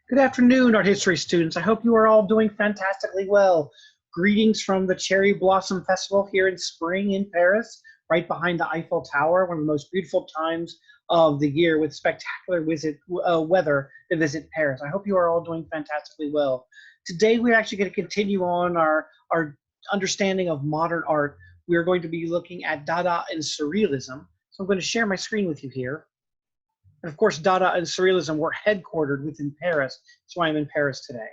Good afternoon, art history students. I hope you are all doing fantastically well. Greetings from the Cherry Blossom Festival here in spring in Paris, right behind the Eiffel Tower, one of the most beautiful times of the year with spectacular weather to visit Paris. I hope you are all doing fantastically well. Today, we're actually going to continue on our understanding of modern art. We are going to be looking at Dada and Surrealism. So I'm going to share my screen with you here. And of course, Dada and Surrealism were headquartered within Paris. That's why I'm in Paris today.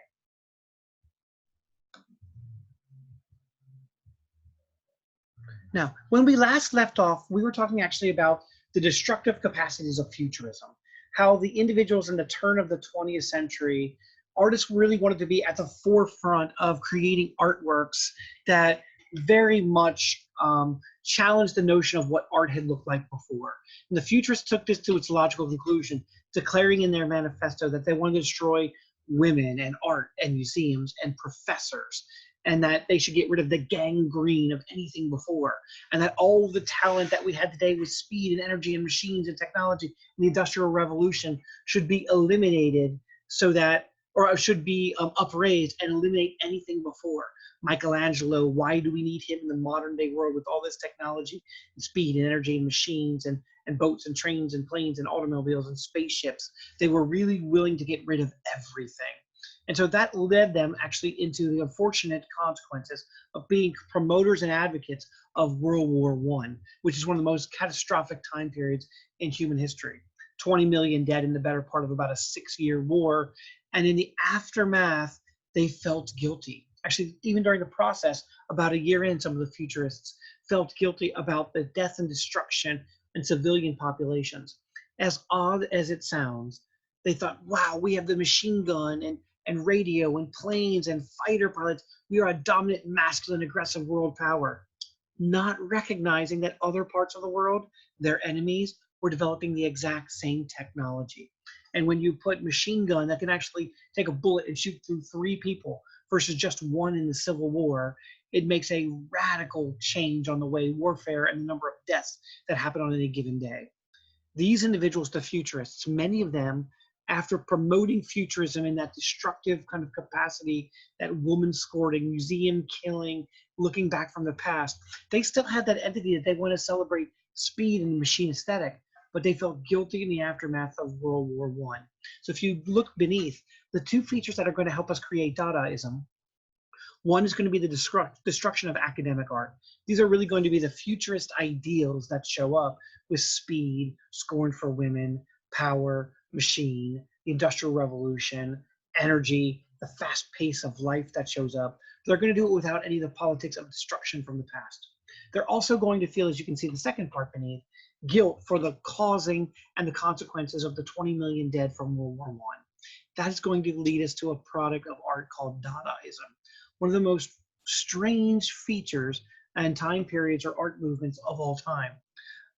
Now, when we last left off, we were talking actually about the destructive capacities of futurism, how the individuals in the turn of the 20th century, artists really wanted to be at the forefront of creating artworks that very much challenged the notion of what art had looked like before. And the futurists took this to its logical conclusion, declaring in their manifesto that they wanted to destroy women and art and museums and professors, and that they should get rid of the gangrene of anything before, and that all the talent that we had today with speed and energy and machines and technology and the Industrial Revolution should be eliminated so that, or should be upraised and eliminate anything before. Michelangelo, why do we need him in the modern day world with all this technology and speed and energy and machines and boats and trains and planes and automobiles and spaceships? They were really willing to get rid of everything. And so that led them actually into the unfortunate consequences of being promoters and advocates of World War I, which is one of the most catastrophic time periods in human history. 20 million dead in the better part of about a 6-year war. And in the aftermath, they felt guilty. Actually, even during the process, about a year in, some of the futurists felt guilty about the death and destruction in civilian populations. As odd as it sounds, they thought, wow, we have the machine gun and radio and planes and fighter pilots. We are a dominant, masculine, aggressive world power. Not recognizing that other parts of the world, their enemies, were developing the exact same technology. And when you put machine gun that can actually take a bullet and shoot through 3 people versus just 1 in the Civil War, it makes a radical change on the way warfare and the number of deaths that happen on any given day. These individuals, the futurists, many of them, after promoting futurism in that destructive kind of capacity, that woman scorning, museum killing, looking back from the past, they still had that entity that they want to celebrate speed and machine aesthetic, but they felt guilty in the aftermath of World War I. So if you look beneath, the 2 features that are going to help us create Dadaism, one is going to be the destruction of academic art. These are really going to be the futurist ideals that show up with speed, scorn for women, power, machine, the Industrial Revolution, energy, the fast pace of life that shows up. They're going to do it without any of the politics of destruction from the past. They're also going to feel, as you can see the second part beneath, guilt for the causing and the consequences of the 20 million dead from World War I. That is going to lead us to a product of art called Dadaism. One of the most strange features and time periods or art movements of all time.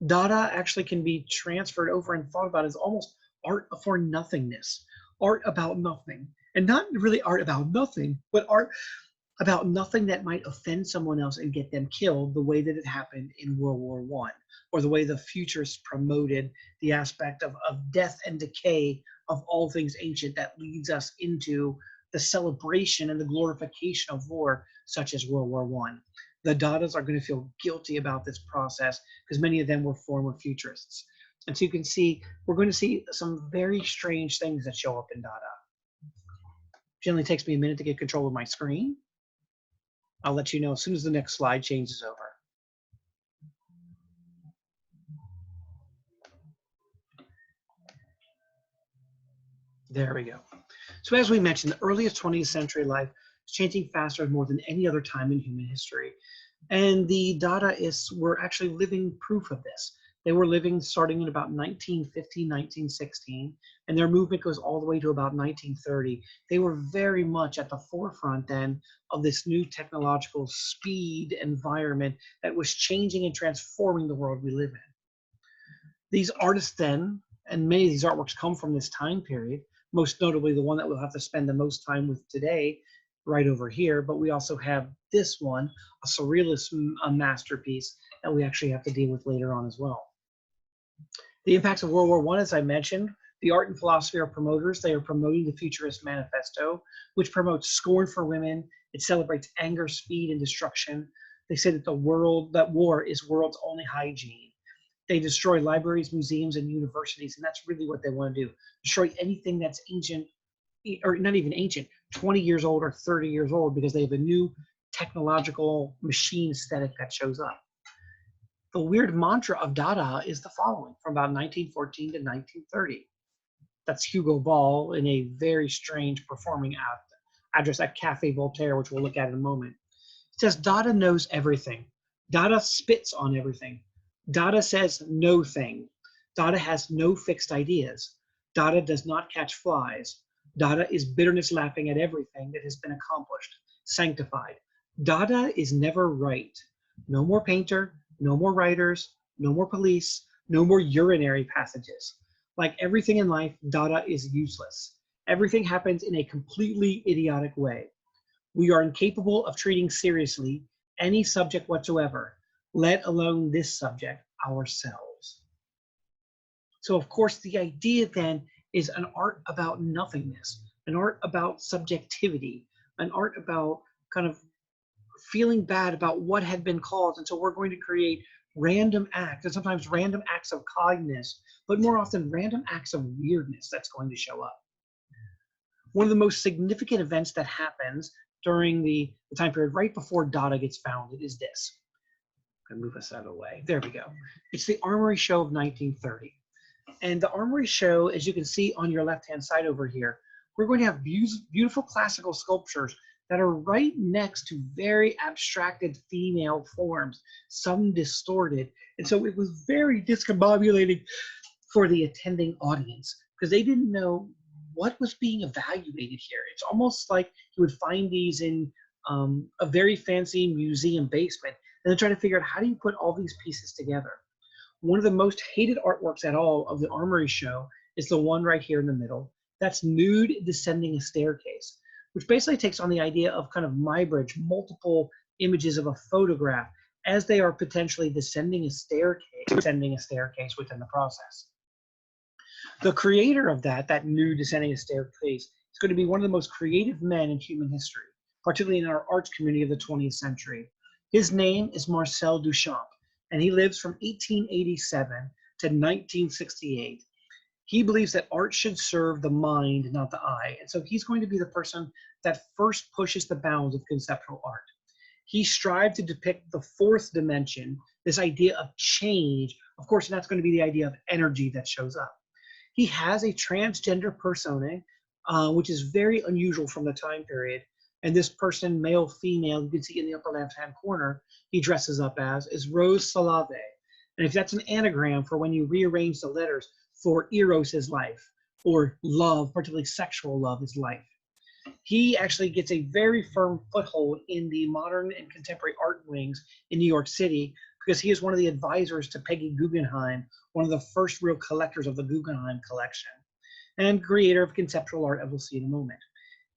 Dada actually can be transferred over and thought about as almost art for nothingness, art about nothing. And not really art about nothing, but art about nothing that might offend someone else and get them killed the way that it happened in World War I, or the way the futurists promoted the aspect of death and decay of all things ancient that leads us into the celebration and the glorification of war, such as World War I. The Dadas are going to feel guilty about this process because many of them were former futurists. And so you can see, we're going to see some very strange things that show up in Dada. Generally takes me a minute to get control of my screen. I'll let you know as soon as the next slide changes over. There we go. So as we mentioned, the earliest 20th century life is changing faster more than any other time in human history. And the Dadaists were actually living proof of this. They were living starting in about 1915, 1916, and their movement goes all the way to about 1930. They were very much at the forefront then of this new technological speed environment that was changing and transforming the world we live in. These artists then, and many of these artworks come from this time period, most notably the one that we'll have to spend the most time with today, right over here, but we also have this one, a Surrealist masterpiece that we actually have to deal with later on as well. The impacts of World War I, as I mentioned, The art and philosophy are promoters. They are promoting the Futurist Manifesto, which promotes scorn for women. It celebrates anger, speed, and destruction. They say that that war is world's only hygiene. They destroy libraries, museums, and universities, and that's really what they want to do. Destroy anything that's ancient, or not even ancient, 20 years old or 30 years old, because they have a new technological machine aesthetic that shows up. The weird mantra of Dada is the following, from about 1914 to 1930. That's Hugo Ball in a very strange performing address at Cafe Voltaire, which we'll look at in a moment. It says, Dada knows everything. Dada spits on everything. Dada says no thing. Dada has no fixed ideas. Dada does not catch flies. Dada is bitterness laughing at everything that has been accomplished, sanctified. Dada is never right. No more painter, no more writers, no more police, no more urinary passages. Like everything in life, Dada is useless. Everything happens in a completely idiotic way. We are incapable of treating seriously any subject whatsoever, let alone this subject, ourselves. So of course, the idea then is an art about nothingness, an art about subjectivity, an art about kind of feeling bad about what had been caused. And so we're going to create random acts, and sometimes random acts of kindness, but more often random acts of weirdness that's going to show up. One of the most significant events that happens during the time period right before Dada gets founded is this. I'm going to move us out of the way. There we go. It's the Armory Show of 1930. And the Armory Show, as you can see on your left-hand side over here, we're going to have beautiful classical sculptures that are right next to very abstracted female forms, some distorted. And so it was very discombobulating for the attending audience because they didn't know what was being evaluated here. It's almost like you would find these in a very fancy museum basement, and they're trying to figure out how do you put all these pieces together. One of the most hated artworks at all of the Armory Show is the one right here in the middle. That's Nude descending a staircase, which basically takes on the idea of kind of Muybridge, multiple images of a photograph as they are potentially descending a staircase within the process. The creator of that Nude descending a staircase, is going to be one of the most creative men in human history, particularly in our arts community of the 20th century. His name is Marcel Duchamp, and he lives from 1887 to 1968. He believes that art should serve the mind, not the eye. And so he's going to be the person that first pushes the bounds of conceptual art. He strived to depict the fourth dimension, this idea of change. Of course, and that's going to be the idea of energy that shows up. He has a transgender persona, which is very unusual from the time period. And this person, male, female, you can see in the upper left-hand corner, he dresses up as, is Rose Salave. And if that's an anagram for when you rearrange the letters, for Eros is life, or love, particularly sexual love, is life. He actually gets a very firm foothold in the modern and contemporary art wings in New York City because he is one of the advisors to Peggy Guggenheim, one of the first real collectors of the Guggenheim collection, and creator of conceptual art, as we'll see in a moment.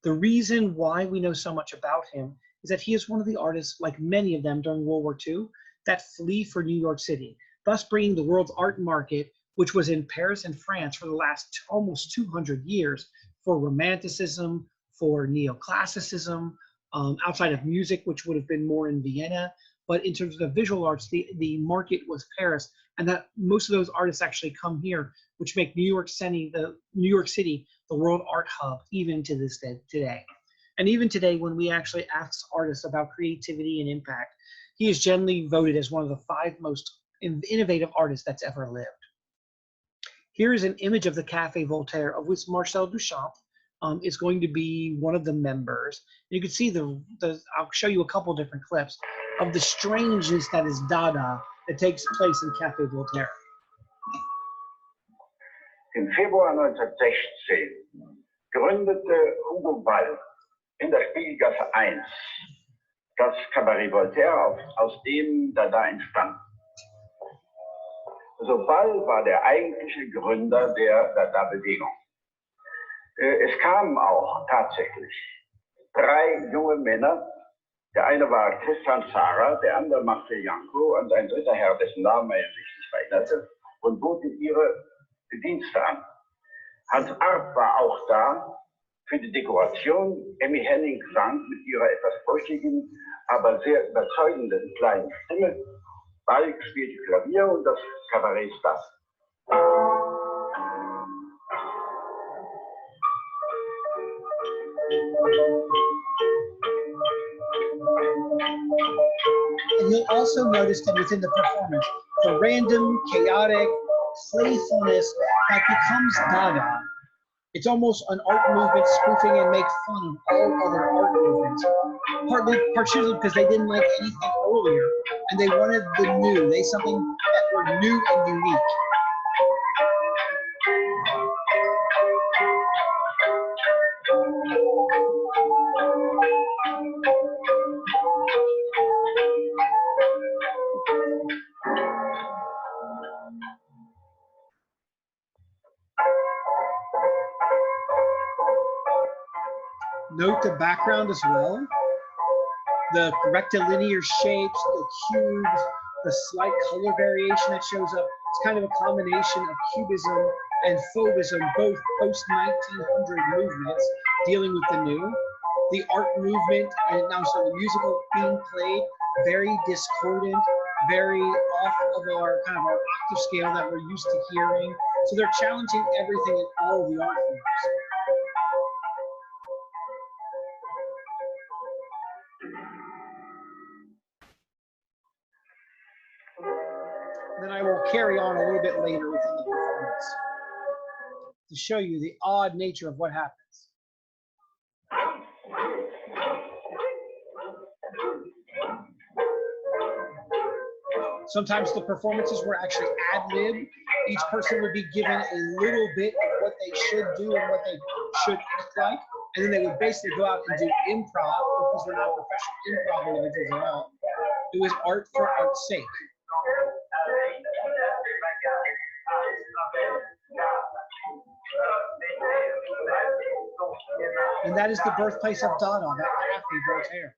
The reason why we know so much about him is that he is one of the artists, like many of them during World War II, that flee for New York City, thus bringing the world's art market, which was in Paris and France for the last almost 200 years, for Romanticism, for Neoclassicism, outside of music, which would have been more in Vienna. But in terms of the visual arts, the market was Paris, and that most of those artists actually come here, which make New York City the world art hub, even to this day today. And even today, when we actually ask artists about creativity and impact, he is generally voted as one of the 5 most innovative artists that's ever lived. Here is an image of the Café Voltaire, of which Marcel Duchamp is going to be one of the members. You can see I'll show you a couple different clips of the strangeness that is Dada that takes place in Café Voltaire. Im Februar 1916 gründete Hugo Ball in der Spielgasse 1 das Cabaret Voltaire, aus dem Dada entstand. Also Ball war der eigentliche Gründer der Dada-Bewegung. Es kamen auch tatsächlich 3 junge Männer. Der eine war Tristan Serra, der andere Marcel Janko und ein dritter Herr, dessen Namen er sich nicht erinnerte, und boten ihre Dienste an. Hans Arp war auch da für die Dekoration. Emmy Henning sang mit ihrer etwas brüchigen, aber sehr überzeugenden kleinen Stimme. Balk spielte Klavier und das Kabarett stand. And you'll also notice that within the performance, the random, chaotic playfulness that becomes Dada. It's almost an art movement spoofing and make fun of all other art movements. Partially because they didn't like anything earlier, and they wanted the new. They something that were new and unique. Note the background as well. The rectilinear shapes, the cubes, the slight color variation that shows up. It's kind of a combination of cubism and fauvism, both post-1900 movements dealing with the new. The art movement and now so the musical being played, very discordant, very off of our kind of our octave scale that we're used to hearing. So they're challenging everything in all the art forms. Then I will carry on a little bit later within the performance to show you the odd nature of what happens. Sometimes the performances were actually ad-lib. Each person would be given a little bit of what they should do and what they should act like. And then they would basically go out and do improv, because we're not professional improv individuals at all. It was art for art's sake. And that is the birthplace of Dada, that Kathy Voltaire.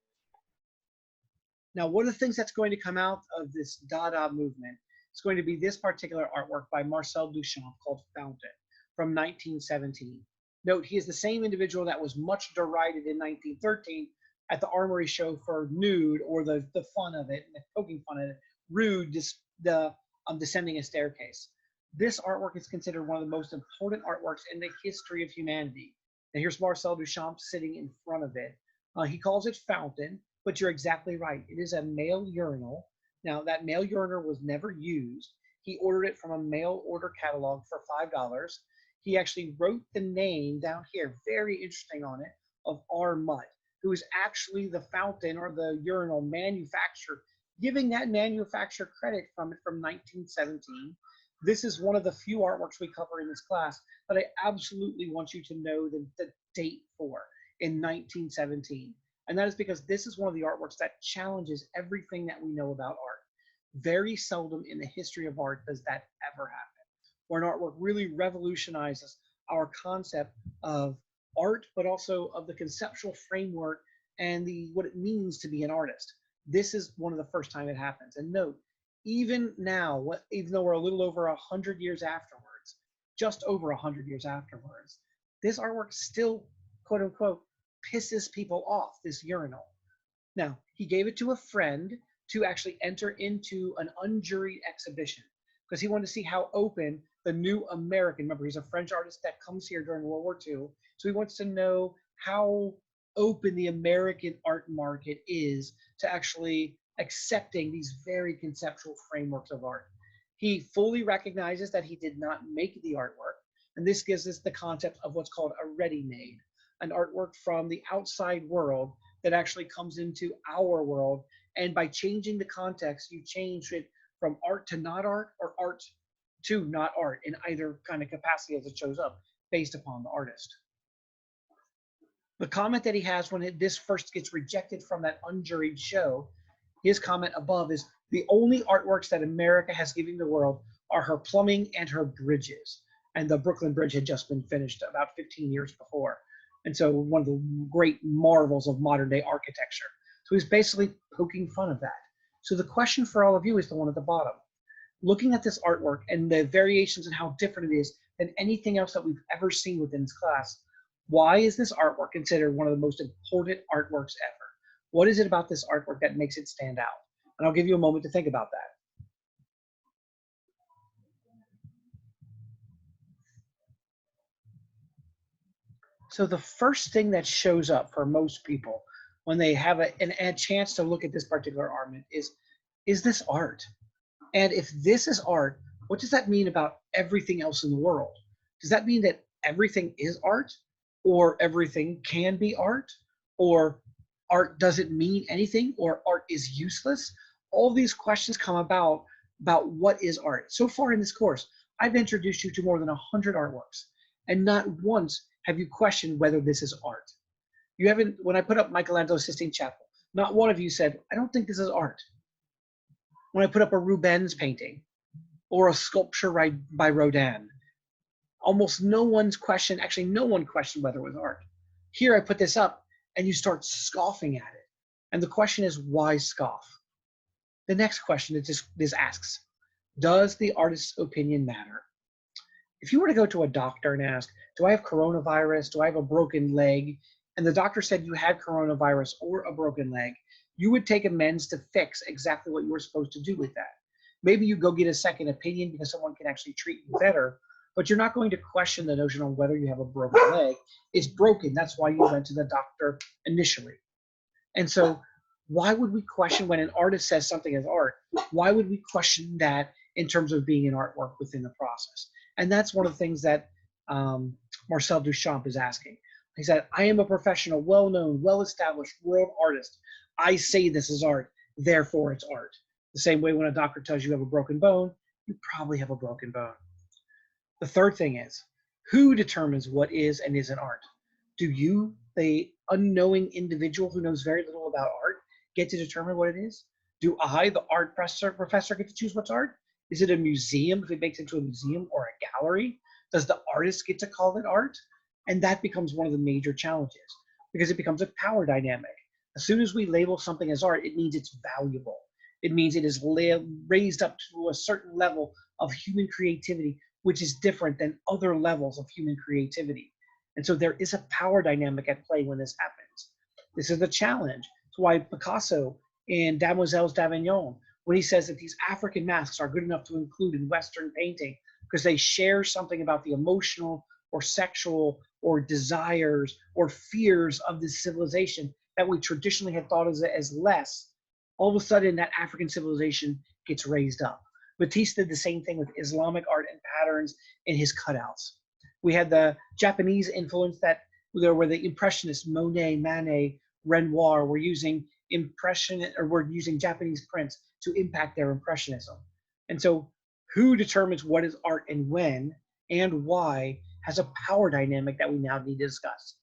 Now, one of the things that's going to come out of this Dada movement is going to be this particular artwork by Marcel Duchamp called Fountain from 1917. Note, he is the same individual that was much derided in 1913 at the Armory Show for Nude, or the fun of it, and the poking fun of it, Rude, descending a staircase. This artwork is considered one of the most important artworks in the history of humanity. And here's Marcel Duchamp sitting in front of it. He calls it Fountain, but you're exactly right. It is a male urinal. Now, that male urinal was never used. He ordered it from a mail order catalog for $5. He actually wrote the name down here, very interesting on it, of R. Mutt, who is actually the fountain or the urinal manufacturer, giving that manufacturer credit from it from 1917. This is one of the few artworks we cover in this class that I absolutely want you to know the date for, in 1917. And that is because this is one of the artworks that challenges everything that we know about art. Very seldom in the history of art does that ever happen, where an artwork really revolutionizes our concept of art, but also of the conceptual framework and what it means to be an artist. This is one of the first time it happens. And note, even now, even though we're a little over 100 years afterwards, just over 100 years afterwards, this artwork still, quote unquote, pisses people off, this urinal. Now, he gave it to a friend to actually enter into an unjuried exhibition because he wanted to see how open the new American, remember he's a French artist that comes here during World War II, so he wants to know how open the American art market is to actually accepting these very conceptual frameworks of art. He fully recognizes that he did not make the artwork, and this gives us the concept of what's called a ready-made, an artwork from the outside world that actually comes into our world, and by changing the context, you change it from art to not art, or art to not art, in either kind of capacity as it shows up, based upon the artist. The comment that he has when this first gets rejected from that unjuried show, his comment above is, the only artworks that America has given the world are her plumbing and her bridges. And the Brooklyn Bridge had just been finished about 15 years before. And so one of the great marvels of modern day architecture. So he's basically poking fun of that. So the question for all of you is the one at the bottom. Looking at this artwork and the variations and how different it is than anything else that we've ever seen within this class. Why is this artwork considered one of the most important artworks ever? What is it about this artwork that makes it stand out? And I'll give you a moment to think about that. So the first thing that shows up for most people when they have a chance to look at this particular artwork is this art? And if this is art, what does that mean about everything else in the world? Does that mean that everything is art, or everything can be art, or art doesn't mean anything, or art is useless? All these questions come about what is art. So far in this course, I've introduced you to more than 100 artworks, and not once have you questioned whether this is art. You haven't, when I put up Michelangelo's Sistine Chapel, not one of you said, I don't think this is art. When I put up a Rubens painting or a sculpture by Rodin, almost no one's questioned, actually no one questioned whether it was art. Here I put this up and you start scoffing at it. And the question is, why scoff? The next question is this asks, does the artist's opinion matter? If you were to go to a doctor and ask, do I have coronavirus? Do I have a broken leg? And the doctor said you had coronavirus or a broken leg, you would take amends to fix exactly what you were supposed to do with that. Maybe you go get a second opinion because someone can actually treat you better, but you're not going to question the notion on whether you have a broken leg. It's broken. That's why you went to the doctor initially. And so why would we question when an artist says something is art? Why would we question that in terms of being an artwork within the process? And that's one of the things that Marcel Duchamp is asking. He said, I am a professional, well-known, well-established world artist. I say this is art, therefore it's art. The same way when a doctor tells you have a broken bone, you probably have a broken bone. The third thing is, who determines what is and isn't art? Do you, the unknowing individual who knows very little about art, get to determine what it is? Do I, the art professor, get to choose what's art? Is it a museum if it makes it into a museum, or a gallery? Does the artist get to call it art? And that becomes one of the major challenges because it becomes a power dynamic. As soon as we label something as art, it means it's valuable. It means it is raised up to a certain level of human creativity, which is different than other levels of human creativity. And so there is a power dynamic at play when this happens. This is the challenge. That's why Picasso in Demoiselles d'Avignon, when he says that these African masks are good enough to include in Western painting because they share something about the emotional or sexual or desires or fears of this civilization that we traditionally had thought as less, all of a sudden that African civilization gets raised up. Matisse did the same thing with Islamic art and patterns in his cutouts. We had the Japanese influence that there were the Impressionists, Monet, Manet, Renoir were using Japanese prints to impact their Impressionism. And so who determines what is art and when and why has a power dynamic that we now need to discuss.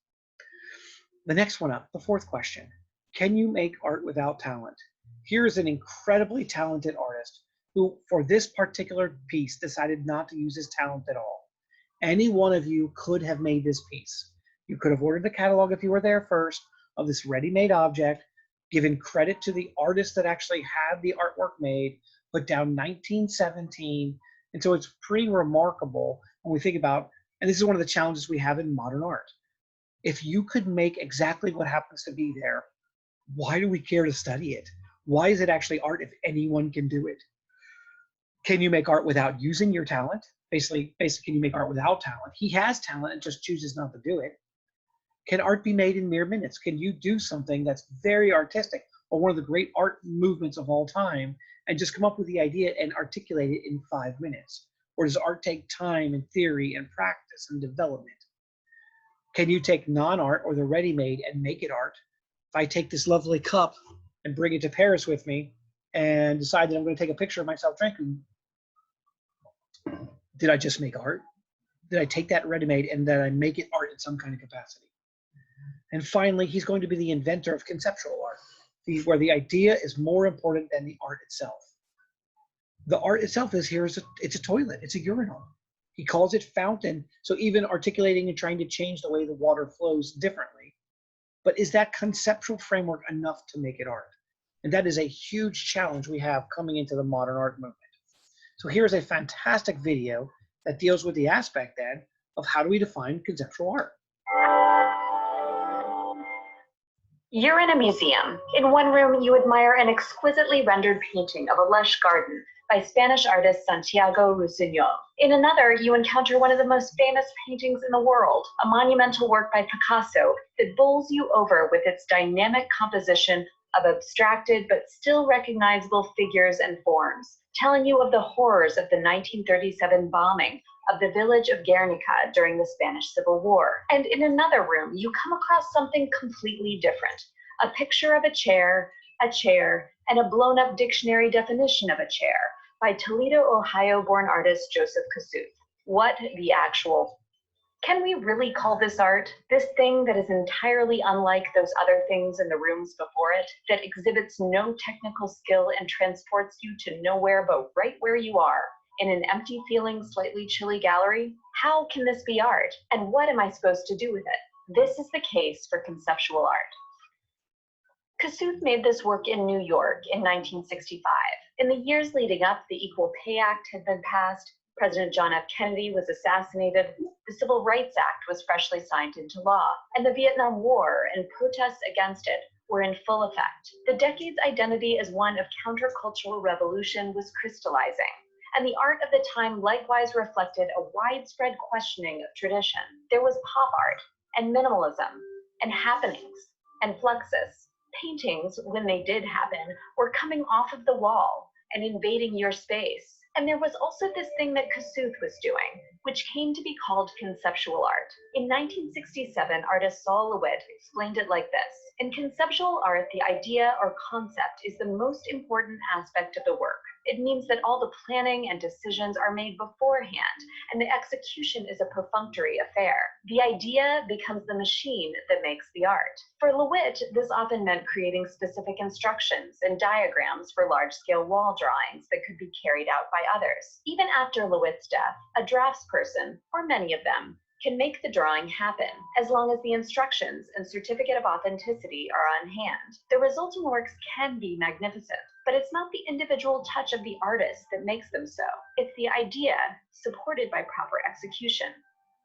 The next one up, the fourth question, can you make art without talent? Here is an incredibly talented artist who, for this particular piece, decided not to use his talent at all. Any one of you could have made this piece. You could have ordered the catalog if you were there first of this ready-made object, given credit to the artist that actually had the artwork made, put down 1917. And so it's pretty remarkable when we think about, and this is one of the challenges we have in modern art. If you could make exactly what happens to be there, why do we care to study it? Why is it actually art if anyone can do it? Can you make art without using your talent? Basically, can you make art without talent? He has talent and just chooses not to do it. Can art be made in mere minutes? Can you do something that's very artistic or one of the great art movements of all time and just come up with the idea and articulate it in 5 minutes? Or does art take time and theory and practice and development? Can you take non-art or the ready-made and make it art? If I take this lovely cup and bring it to Paris with me and decide that I'm going to take a picture of myself drinking, did I just make art? Did I take that ready-made and then I make it art in some kind of capacity? And finally, he's going to be the inventor of conceptual art, where the idea is more important than the art itself. The art itself is here, it's a toilet, it's a urinal. He calls it fountain, so even articulating and trying to change the way the water flows differently. But is that conceptual framework enough to make it art? And that is a huge challenge we have coming into the modern art movement. So here's a fantastic video that deals with the aspect then of how do we define conceptual art. You're in a museum. In one room, you admire an exquisitely rendered painting of a lush garden by Spanish artist Santiago Rusiñol. In another, you encounter one of the most famous paintings in the world, a monumental work by Picasso that bowls you over with its dynamic composition of abstracted but still recognizable figures and forms, telling you of the horrors of the 1937 bombing of the village of Guernica during the Spanish Civil War. And in another room, you come across something completely different, a picture of a chair, and a blown-up dictionary definition of a chair by Toledo, Ohio-born artist Joseph Kosuth. What the actual... Can we really call this art? This thing that is entirely unlike those other things in the rooms before it, that exhibits no technical skill and transports you to nowhere but right where you are, in an empty feeling, slightly chilly gallery? How can this be art? And what am I supposed to do with it? This is the case for conceptual art. Kosuth made this work in New York in 1965. In the years leading up, the Equal Pay Act had been passed, President John F. Kennedy was assassinated, the Civil Rights Act was freshly signed into law, and the Vietnam War and protests against it were in full effect. The decade's identity as one of countercultural revolution was crystallizing, and the art of the time likewise reflected a widespread questioning of tradition. There was pop art, and minimalism, and happenings, and fluxus. Paintings, when they did happen, were coming off of the wall and invading your space. And there was also this thing that Kosuth was doing, which came to be called conceptual art. In 1967, artist Sol LeWitt explained it like this. In conceptual art, the idea or concept is the most important aspect of the work. It means that all the planning and decisions are made beforehand, and the execution is a perfunctory affair. The idea becomes the machine that makes the art. For LeWitt, this often meant creating specific instructions and diagrams for large-scale wall drawings that could be carried out by others. Even after LeWitt's death, a draftsperson, or many of them, can make the drawing happen, as long as the instructions and certificate of authenticity are on hand. The resulting works can be magnificent, but it's not the individual touch of the artist that makes them so. It's the idea, supported by proper execution.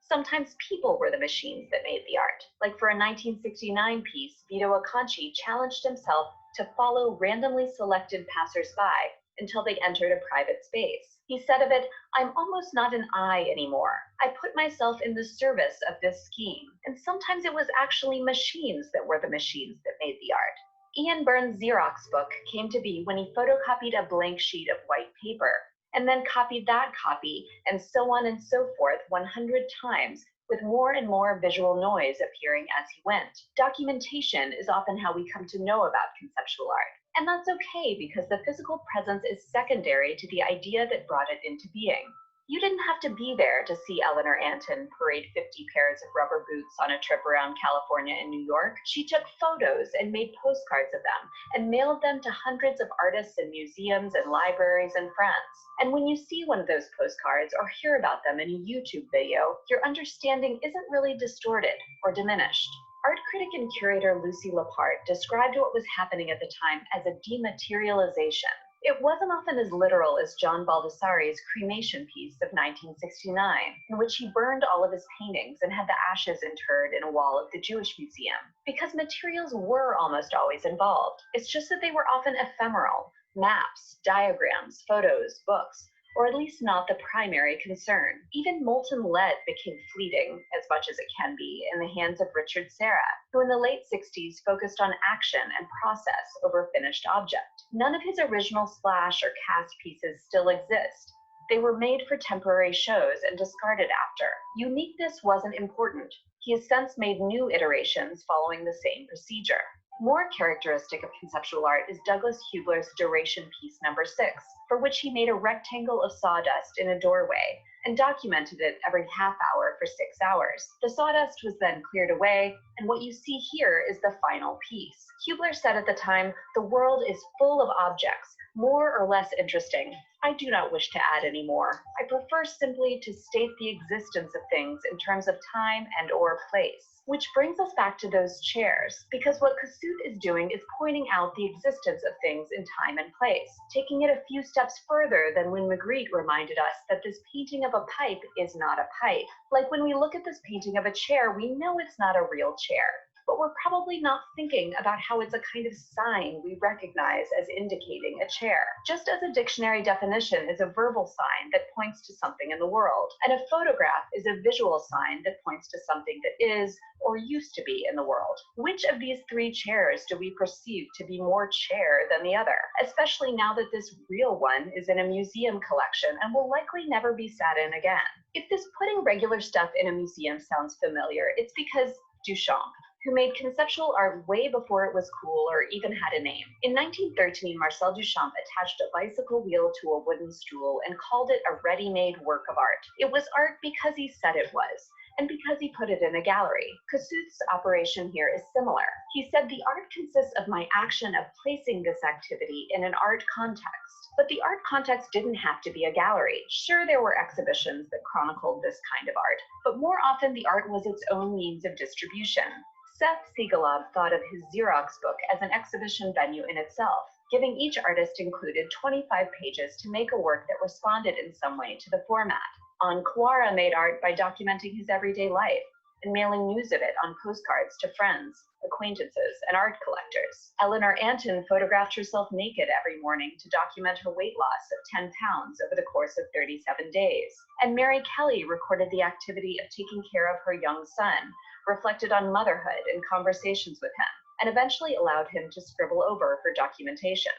Sometimes people were the machines that made the art. Like for a 1969 piece, Vito Acconci challenged himself to follow randomly selected passersby until they entered a private space. He said of it, "I'm almost not an I anymore. I put myself in the service of this scheme." And sometimes it was actually machines that were the machines that made the art. Ian Byrne's Xerox book came to be when he photocopied a blank sheet of white paper, and then copied that copy, and so on and so forth 100 times, with more and more visual noise appearing as he went. Documentation is often how we come to know about conceptual art. And that's okay, because the physical presence is secondary to the idea that brought it into being. You didn't have to be there to see Eleanor Antin parade 50 pairs of rubber boots on a trip around California and New York. She took photos and made postcards of them and mailed them to hundreds of artists and museums and libraries in France. And when you see one of those postcards or hear about them in a YouTube video, your understanding isn't really distorted or diminished. Art critic and curator Lucy Lapart described what was happening at the time as a dematerialization. It wasn't often as literal as John Baldessari's cremation piece of 1969, in which he burned all of his paintings and had the ashes interred in a wall of the Jewish Museum, because materials were almost always involved. It's just that they were often ephemeral: maps, diagrams, photos, books, or at least not the primary concern. Even molten lead became fleeting, as much as it can be, in the hands of Richard Serra, who in the late 60s focused on action and process over finished object. None of his original splash or cast pieces still exist. They were made for temporary shows and discarded after. Uniqueness wasn't important. He has since made new iterations following the same procedure. More characteristic of conceptual art is Douglas Hubler's Duration piece number 6, for which he made a rectangle of sawdust in a doorway and documented it every half hour for 6 hours. The sawdust was then cleared away, and what you see here is the final piece. Hubler said at the time, "The world is full of objects, more or less interesting. I do not wish to add any more. I prefer simply to state the existence of things in terms of time and or place. Which brings us back to those chairs, because what Kossuth is doing is pointing out the existence of things in time and place, taking it a few steps further than when Magritte reminded us that this painting of a pipe is not a pipe. Like when we look at this painting of a chair, we know it's not a real chair, but we're probably not thinking about how it's a kind of sign we recognize as indicating a chair. Just as a dictionary definition is a verbal sign that points to something in the world, and a photograph is a visual sign that points to something that is or used to be in the world. Which of these three chairs do we perceive to be more chair than the other, especially now that this real one is in a museum collection and will likely never be sat in again? If this putting regular stuff in a museum sounds familiar, it's because Duchamp, who made conceptual art way before it was cool or even had a name. In 1913, Marcel Duchamp attached a bicycle wheel to a wooden stool and called it a ready-made work of art. It was art because he said it was, and because he put it in a gallery. Kossuth's operation here is similar. He said the art consists of my action of placing this activity in an art context. But the art context didn't have to be a gallery. Sure, there were exhibitions that chronicled this kind of art, but more often the art was its own means of distribution. Seth Siegelob thought of his Xerox book as an exhibition venue in itself, giving each artist included 25 pages to make a work that responded in some way to the format. Anquara made art by documenting his everyday life and mailing news of it on postcards to friends, acquaintances, and art collectors. Eleanor Anton photographed herself naked every morning to document her weight loss of 10 pounds over the course of 37 days. And Mary Kelly recorded the activity of taking care of her young son, reflected on motherhood and conversations with him, and eventually allowed him to scribble over for documentation.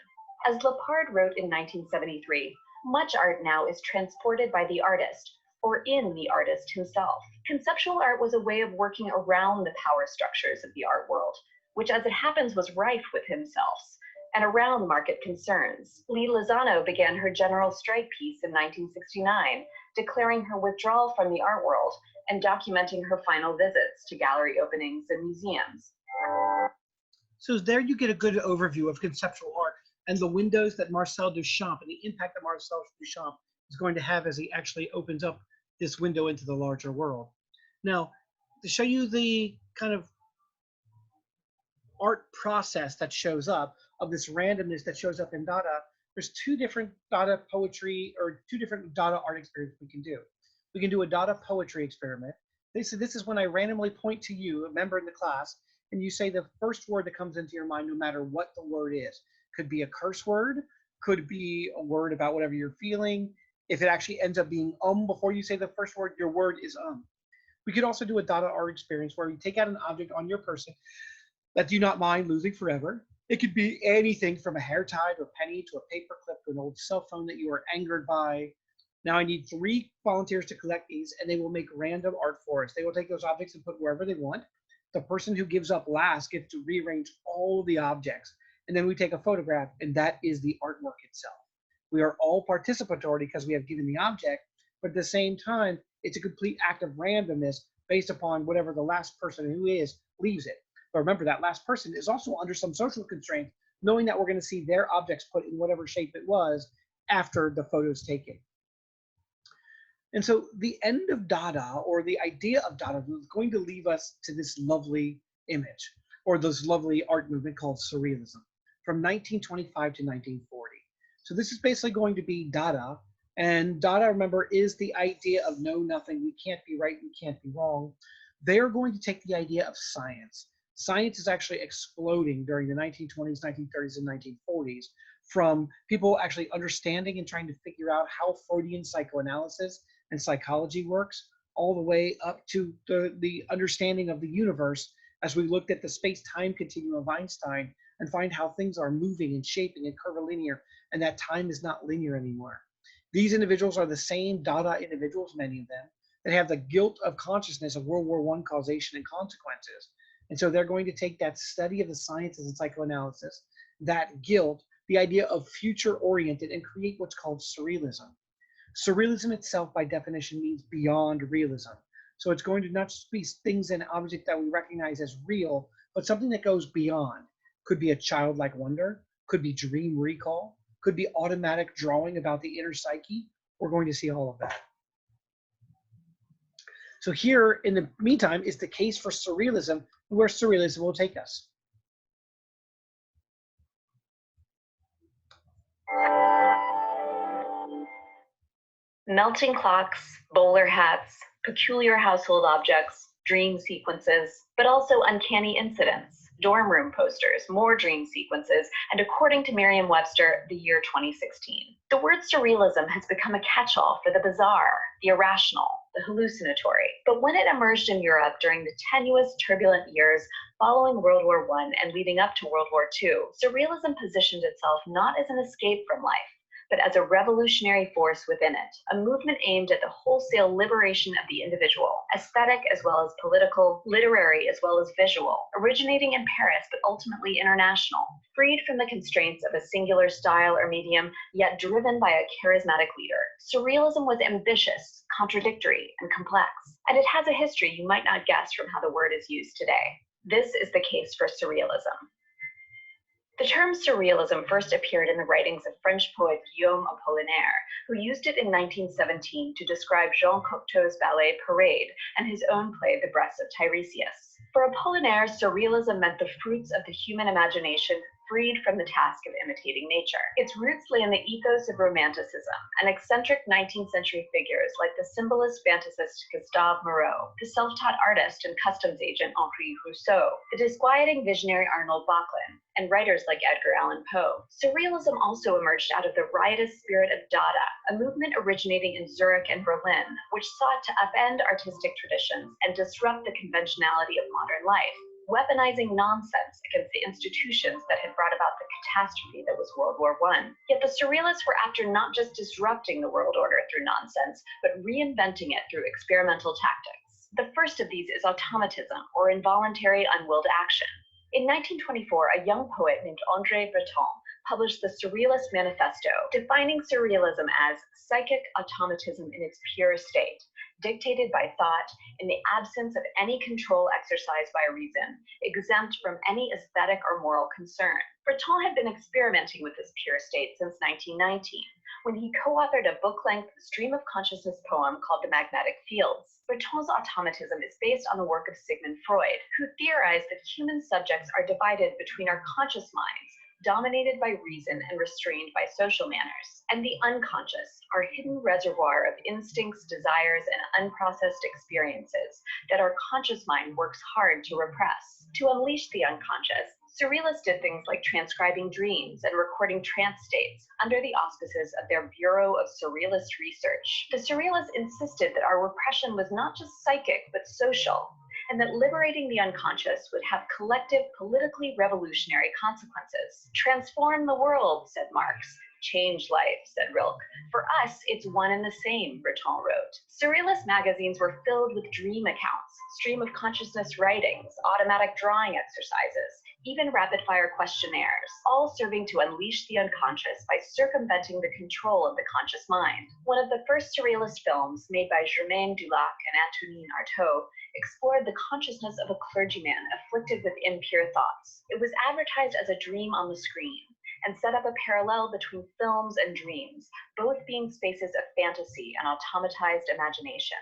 As Lepard wrote in 1973, much art now is transported by the artist, or in the artist himself. Conceptual art was a way of working around the power structures of the art world, which as it happens was rife with himselfs, and around market concerns. Lee Lozano began her general strike piece in 1969, declaring her withdrawal from the art world and documenting her final visits to gallery openings and museums. So there you get a good overview of conceptual art and the windows that Marcel Duchamp and the impact that Marcel Duchamp is going to have as he actually opens up this window into the larger world. Now, to show you the kind of art process that shows up, of this randomness that shows up in Dada, there's two different Dada poetry or two different Dada art experiments we can do. We can do a Dada poetry experiment. This is when I randomly point to you, a member in the class, and you say the first word that comes into your mind, no matter what the word is. Could be a curse word, could be a word about whatever you're feeling. If it actually ends up being before you say the first word, your word is We could also do a Dada art experience where we take out an object on your person that you not mind losing forever. It could be anything from a hair tie to a penny to a paper clip to an old cell phone that you are angered by. Now I need 3 volunteers to collect these, and they will make random art for us. They will take those objects and put wherever they want. The person who gives up last gets to rearrange all the objects. And then we take a photograph, and that is the artwork itself. We are all participatory because we have given the object, but at the same time, it's a complete act of randomness based upon whatever the last person who is leaves it. But remember, that last person is also under some social constraint, knowing that we're going to see their objects put in whatever shape it was after the photo is taken. And so the end of Dada, or the idea of Dada, is going to leave us to this lovely image, or this lovely art movement called Surrealism, from 1925 to 1940. So this is basically going to be Dada, and Dada, remember, is the idea of no, nothing, we can't be right, we can't be wrong. They're going to take the idea of science. Science is actually exploding during the 1920s, 1930s, and 1940s, from people actually understanding and trying to figure out how Freudian psychoanalysis and psychology works, all the way up to the understanding of the universe as we looked at the space-time continuum of Einstein and find how things are moving and shaping and curvilinear, and that time is not linear anymore. These individuals are the same Dada individuals, many of them, that have the guilt of consciousness of World War I causation and consequences. And so they're going to take that study of the sciences and psychoanalysis, that guilt, the idea of future-oriented, and create what's called surrealism. Surrealism itself, by definition, means beyond realism. So it's going to not just be things and objects that we recognize as real, but something that goes beyond. Could be a childlike wonder, could be dream recall, could be automatic drawing about the inner psyche. We're going to see all of that. So here, in the meantime, is the case for surrealism, where surrealism will take us. Melting clocks, bowler hats, peculiar household objects, dream sequences, but also uncanny incidents, dorm room posters, more dream sequences, and according to Merriam-Webster, the year 2016. The word surrealism has become a catch-all for the bizarre, the irrational, the hallucinatory. But when it emerged in Europe during the tenuous, turbulent years following World War I and leading up to World War II, surrealism positioned itself not as an escape from life, but as a revolutionary force within it, a movement aimed at the wholesale liberation of the individual, aesthetic as well as political, literary as well as visual, originating in Paris but ultimately international, freed from the constraints of a singular style or medium, yet driven by a charismatic leader. Surrealism was ambitious, contradictory, and complex, and it has a history you might not guess from how the word is used today. This is the case for surrealism. The term surrealism first appeared in the writings of French poet Guillaume Apollinaire, who used it in 1917 to describe Jean Cocteau's ballet Parade and his own play The Breast of Tiresias. For Apollinaire, surrealism meant the fruits of the human imagination freed from the task of imitating nature. Its roots lay in the ethos of Romanticism, and eccentric 19th century figures like the symbolist fantasist Gustave Moreau, the self-taught artist and customs agent Henri Rousseau, the disquieting visionary Arnold Böcklin, and writers like Edgar Allan Poe. Surrealism also emerged out of the riotous spirit of Dada, a movement originating in Zurich and Berlin, which sought to upend artistic traditions and disrupt the conventionality of modern life, weaponizing nonsense against the institutions that had brought about the catastrophe that was World War I. Yet the Surrealists were after not just disrupting the world order through nonsense, but reinventing it through experimental tactics. The first of these is automatism, or involuntary unwilled action. In 1924, a young poet named André Breton published the Surrealist Manifesto, defining surrealism as psychic automatism in its pure state, dictated by thought, in the absence of any control exercised by reason, exempt from any aesthetic or moral concern. Breton had been experimenting with this pure state since 1919, when he co-authored a book-length stream of consciousness poem called The Magnetic Fields. Breton's automatism is based on the work of Sigmund Freud, who theorized that human subjects are divided between our conscious minds, dominated by reason and restrained by social manners, and the unconscious, our hidden reservoir of instincts, desires, and unprocessed experiences that our conscious mind works hard to repress. To unleash the unconscious, Surrealists did things like transcribing dreams and recording trance states under the auspices of their Bureau of Surrealist Research. The Surrealists insisted that our repression was not just psychic, but social, and that liberating the unconscious would have collective, politically revolutionary consequences. Transform the world, said Marx. Change life, said Rilke. For us, it's one and the same, Breton wrote. Surrealist magazines were filled with dream accounts, stream of consciousness writings, automatic drawing exercises, even rapid-fire questionnaires, all serving to unleash the unconscious by circumventing the control of the conscious mind. One of the first Surrealist films, made by Germaine Dulac and Antonin Artaud, explored the consciousness of a clergyman afflicted with impure thoughts. It was advertised as a dream on the screen, and set up a parallel between films and dreams, both being spaces of fantasy and automatized imagination.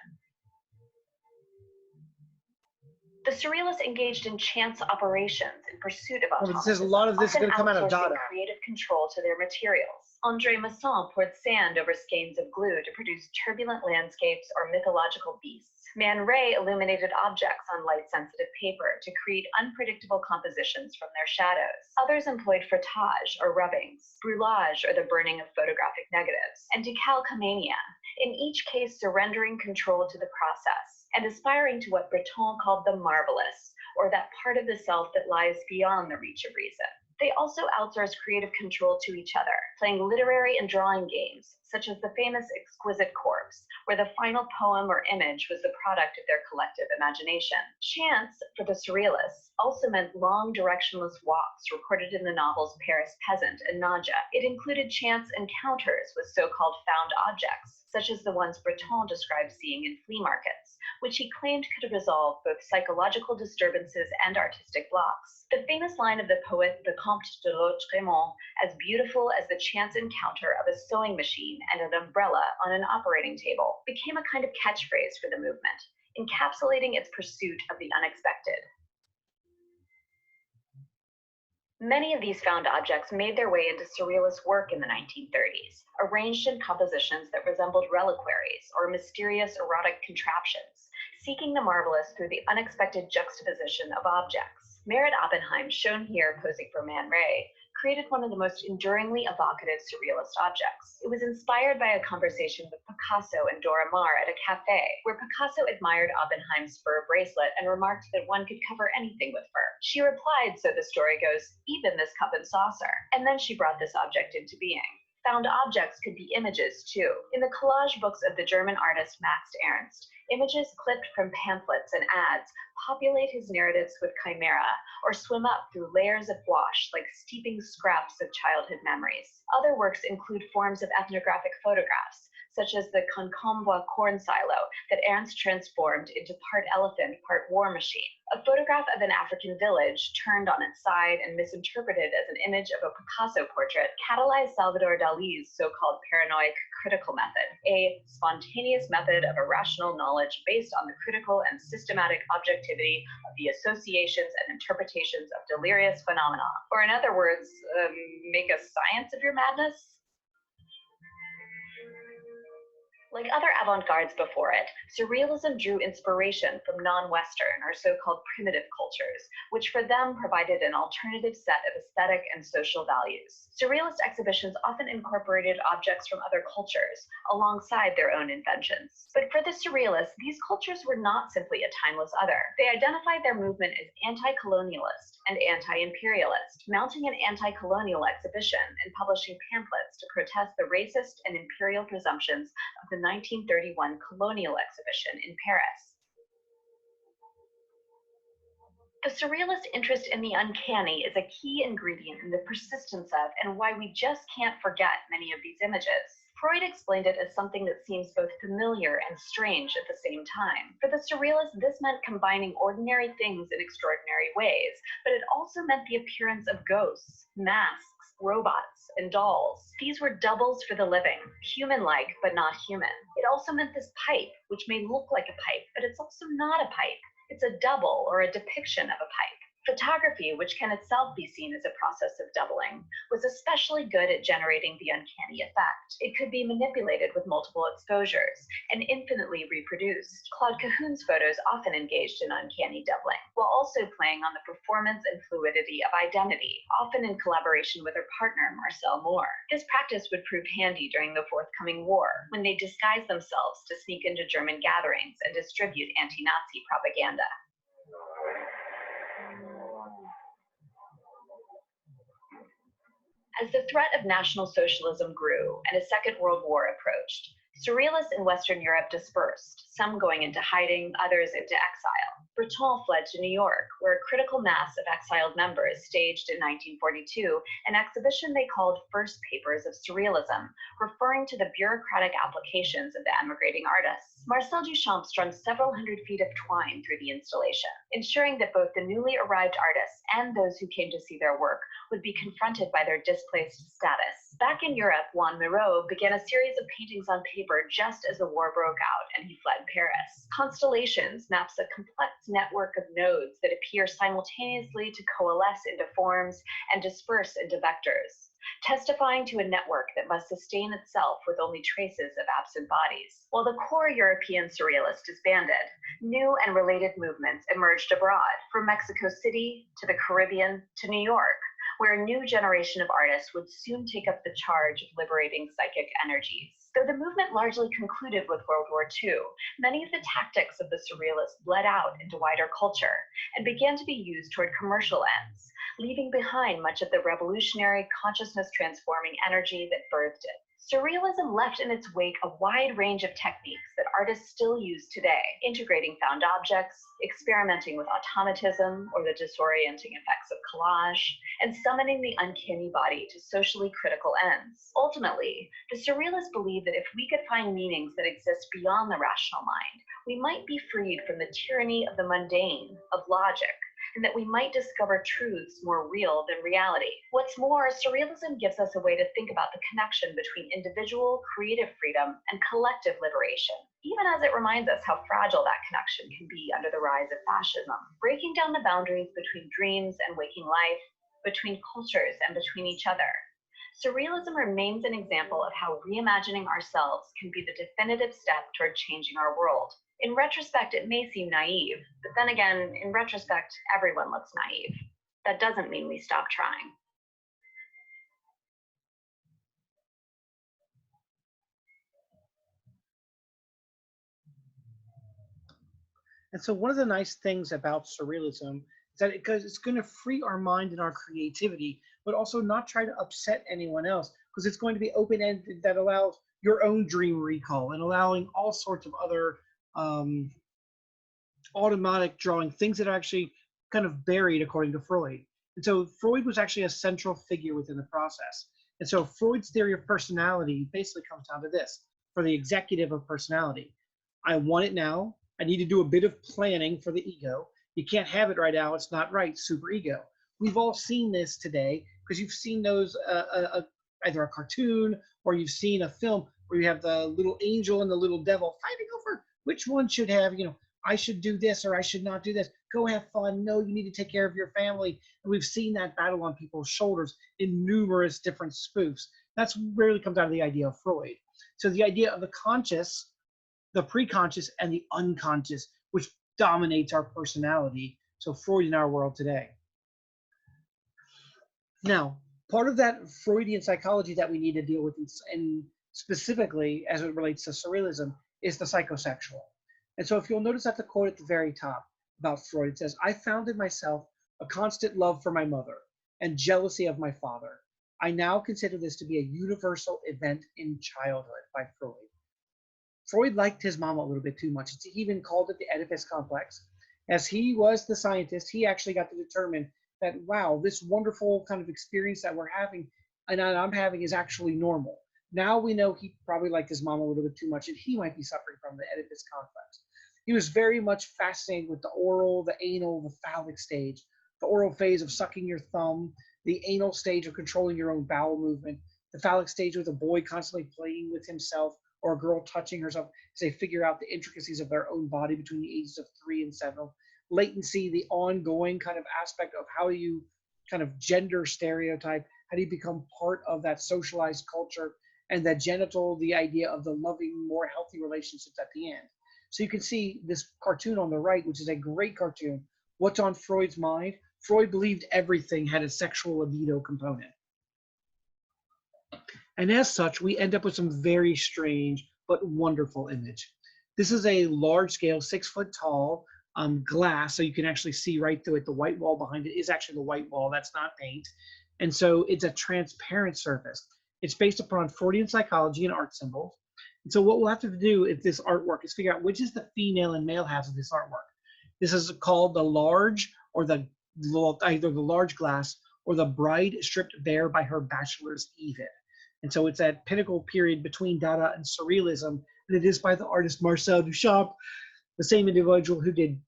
The Surrealists engaged in chance operations in pursuit of automatism, a lot of this is going to come out of outsourcing Dada. creative control to their materials. André Masson poured sand over skeins of glue to produce turbulent landscapes or mythological beasts. Man Ray illuminated objects on light-sensitive paper to create unpredictable compositions from their shadows. Others employed frottage or rubbings, brûlage or the burning of photographic negatives, and decalcomania, in each case surrendering control to the process and aspiring to what Breton called the marvelous, or that part of the self that lies beyond the reach of reason. They also outsourced creative control to each other, playing literary and drawing games, such as the famous Exquisite Corpse, where the final poem or image was the product of their collective imagination. Chance, for the Surrealists, also meant long directionless walks recorded in the novels Paris Peasant and Nadja. It included chance encounters with so-called found objects, such as the ones Breton described seeing in flea markets, which he claimed could resolve both psychological disturbances and artistic blocks. The famous line of the poet the Comte de Lautréamont, as beautiful as the chance encounter of a sewing machine and an umbrella on an operating table, became a kind of catchphrase for the movement, encapsulating its pursuit of the unexpected. Many of these found objects made their way into Surrealist work in the 1930s, arranged in compositions that resembled reliquaries or mysterious erotic contraptions, seeking the marvelous through the unexpected juxtaposition of objects. Merritt Oppenheim, shown here posing for Man Ray, created one of the most enduringly evocative Surrealist objects. It was inspired by a conversation with Picasso and Dora Maar at a cafe, where Picasso admired Oppenheim's fur bracelet and remarked that one could cover anything with fur. She replied, so the story goes, even this cup and saucer. And then she brought this object into being. Found objects could be images, too. In the collage books of the German artist Max Ernst, images clipped from pamphlets and ads populate his narratives with chimera, or swim up through layers of gouache like steeping scraps of childhood memories. Other works include forms of ethnographic photographs, such as the Concombre corn silo that Ernst transformed into part elephant, part war machine. A photograph of an African village turned on its side and misinterpreted as an image of a Picasso portrait catalyzed Salvador Dali's so-called paranoid critical method, a spontaneous method of irrational knowledge based on the critical and systematic objectivity of the associations and interpretations of delirious phenomena. Or in other words, make a science of your madness? Like other avant-gardes before it, Surrealism drew inspiration from non-Western or so-called primitive cultures, which for them provided an alternative set of aesthetic and social values. Surrealist exhibitions often incorporated objects from other cultures alongside their own inventions. But for the Surrealists, these cultures were not simply a timeless other. They identified their movement as anti-colonialist and anti-imperialist, mounting an anti-colonial exhibition and publishing pamphlets to protest the racist and imperial presumptions of the 1931 colonial exhibition in Paris. The Surrealist interest in the uncanny is a key ingredient in the persistence of and why we just can't forget many of these images. Freud explained it as something that seems both familiar and strange at the same time. For the Surrealists, this meant combining ordinary things in extraordinary ways, but it also meant the appearance of ghosts, masks, robots, and dolls. These were doubles for the living, human-like but not human. It also meant this pipe, which may look like a pipe, but it's also not a pipe. It's a double or a depiction of a pipe. Photography, which can itself be seen as a process of doubling, was especially good at generating the uncanny effect. It could be manipulated with multiple exposures and infinitely reproduced. Claude Cahun's photos often engaged in uncanny doubling, while also playing on the performance and fluidity of identity, often in collaboration with her partner, Marcel Moore. This practice would prove handy during the forthcoming war, when they disguised themselves to sneak into German gatherings and distribute anti-Nazi propaganda. As the threat of National Socialism grew and a Second World War approached, Surrealists in Western Europe dispersed, some going into hiding, others into exile. Breton fled to New York, where a critical mass of exiled members staged in 1942 an exhibition they called First Papers of Surrealism, referring to the bureaucratic applications of the emigrating artists. Marcel Duchamp strung several hundred feet of twine through the installation, ensuring that both the newly arrived artists and those who came to see their work would be confronted by their displaced status. Back in Europe, Joan Mir began a series of paintings on paper just as the war broke out and he fled Paris. Constellations maps a complex network of nodes that appear simultaneously to coalesce into forms and disperse into vectors, testifying to a network that must sustain itself with only traces of absent bodies. While the core European Surrealist disbanded, new and related movements emerged abroad, from Mexico City to the Caribbean to New York, where a new generation of artists would soon take up the charge of liberating psychic energies. Though the movement largely concluded with World War II, many of the tactics of the Surrealists bled out into wider culture and began to be used toward commercial ends, leaving behind much of the revolutionary, consciousness-transforming energy that birthed it. Surrealism left in its wake a wide range of techniques that artists still use today, integrating found objects, experimenting with automatism or the disorienting effects of collage, and summoning the uncanny body to socially critical ends. Ultimately, the Surrealists believed that if we could find meanings that exist beyond the rational mind, we might be freed from the tyranny of the mundane, of logic, and that we might discover truths more real than reality. What's more, Surrealism gives us a way to think about the connection between individual creative freedom and collective liberation, even as it reminds us how fragile that connection can be under the rise of fascism, breaking down the boundaries between dreams and waking life, between cultures and between each other. Surrealism remains an example of how reimagining ourselves can be the definitive step toward changing our world. In retrospect, it may seem naive, but then again, in retrospect, everyone looks naive. That doesn't mean we stop trying. And so one of the nice things about surrealism is that it's going to free our mind and our creativity, but also not try to upset anyone else, because it's going to be open-ended, that allows your own dream recall and allowing all sorts of other automatic drawing, things that are actually kind of buried according to Freud. And so Freud was actually a central figure within the process. And so Freud's theory of personality basically comes down to this: for the executive of personality, I want it now. I need to do a bit of planning for the ego. You can't have it right now. It's not right. Super ego. We've all seen this today because you've seen those, either a cartoon or you've seen a film where you have the little angel and the little devil fighting over which one should have, I should do this or I should not do this. Go have fun. No, you need to take care of your family. And we've seen that battle on people's shoulders in numerous different spoofs. That's rarely comes out of the idea of Freud. So the idea of the conscious, the preconscious, and the unconscious, which dominates our personality. So Freud in our world today. Now, part of that Freudian psychology that we need to deal with, and specifically as it relates to surrealism, is the psychosexual. And so if you'll notice at the quote at the very top about Freud, it says, "I found in myself a constant love for my mother and jealousy of my father. I now consider this to be a universal event in childhood," by Freud. Freud liked his mom a little bit too much. He even called it the Oedipus complex. As he was the scientist, he actually got to determine that, wow, this wonderful kind of experience that we're having and I'm having is actually normal. Now we know he probably liked his mom a little bit too much, and he might be suffering from the Oedipus complex. He was very much fascinated with the oral, the anal, the phallic stage, the oral phase of sucking your thumb, the anal stage of controlling your own bowel movement, the phallic stage with a boy constantly playing with himself or a girl touching herself as they figure out the intricacies of their own body between the ages of 3 and 7. Latency, the ongoing kind of aspect of how do you kind of gender stereotype, how do you become part of that socialized culture, and that genital, the idea of the loving, more healthy relationships at the end. So you can see this cartoon on the right, which is a great cartoon. What's on Freud's mind? Freud believed everything had a sexual libido component. And as such, we end up with some very strange but wonderful image. This is a large scale, 6 foot tall glass, so you can actually see right through it. The white wall behind it is actually the white wall, that's not paint. And so it's a transparent surface. It's based upon Freudian psychology and art symbols. And so what we'll have to do if this artwork is figure out which is the female and male halves of this artwork. This is called the large, or either the large glass or the bride stripped bare by her bachelor's even. And so it's that pinnacle period between Dada and Surrealism, and it is by the artist Marcel Duchamp, the same individual who did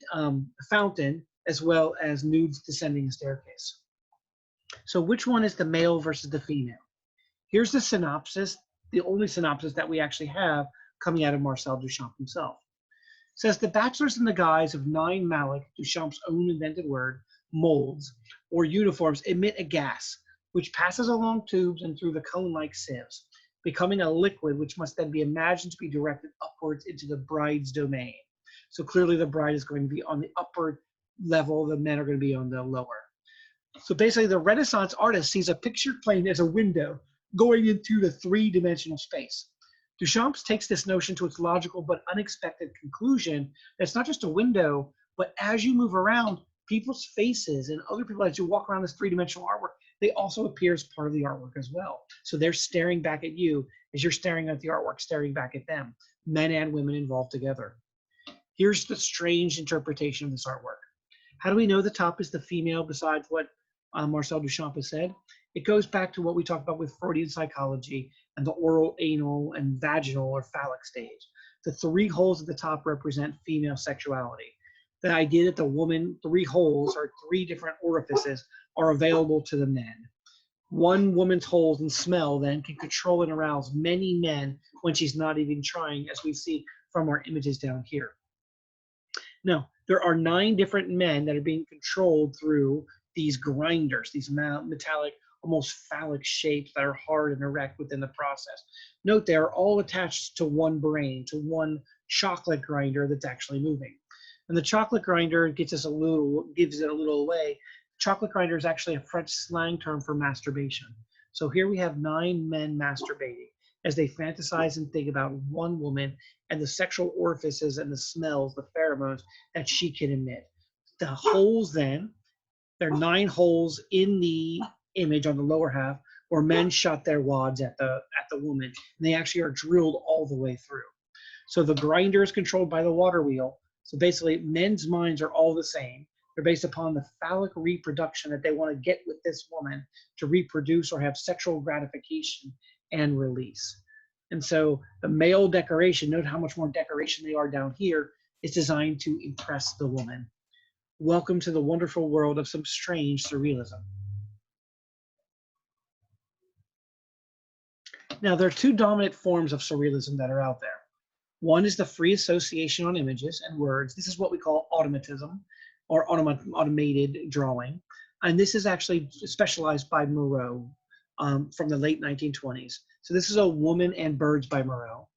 Fountain, as well as Nude's Descending Staircase. So which one is the male versus the female? Here's the synopsis, the only synopsis that we actually have coming out of Marcel Duchamp himself. It says, the bachelors in the guise of 9 Malik, Duchamp's own invented word, molds, or uniforms emit a gas, which passes along tubes and through the cone-like sieves, becoming a liquid which must then be imagined to be directed upwards into the bride's domain. So clearly the bride is going to be on the upper level, the men are going to be on the lower. So basically the Renaissance artist sees a picture plane as a window going into the 3-dimensional space. Duchamp takes this notion to its logical but unexpected conclusion that it's not just a window, but as you move around, people's faces and other people, as you walk around this 3-dimensional artwork, they also appear as part of the artwork as well. So they're staring back at you as you're staring at the artwork, staring back at them, men and women involved together. Here's the strange interpretation of this artwork. How do we know the top is the female besides what Marcel Duchamp has said? It goes back to what we talked about with Freudian psychology and the oral, anal, and vaginal or phallic stage. The three holes at the top represent female sexuality. The idea that the woman, three holes or three different orifices are available to the men. One woman's holes and smell then can control and arouse many men when she's not even trying, as we see from our images down here. Now, there are 9 different men that are being controlled through these grinders, these metallic, almost phallic shapes that are hard and erect within the process. Note they are all attached to one brain, to one chocolate grinder that's actually moving. And the chocolate grinder gives it a little away. Chocolate grinder is actually a French slang term for masturbation. So here we have 9 men masturbating as they fantasize and think about one woman and the sexual orifices and the smells, the pheromones that she can emit. The holes then, there are 9 holes in the image on the lower half where men shot their wads at the woman, and they actually are drilled all the way through. So the grinder is controlled by the water wheel. So basically, men's minds are all the same. They're based upon the phallic reproduction that they want to get with this woman to reproduce or have sexual gratification and release. And so the male decoration, note how much more decoration they are down here, is designed to impress the woman. Welcome to the wonderful world of some strange surrealism. Now, there are 2 dominant forms of surrealism that are out there. One is the free association on images and words. This is what we call automatism, or automated drawing. And this is actually specialized by Moreau from the late 1920s. So this is A Woman and Birds by Moreau.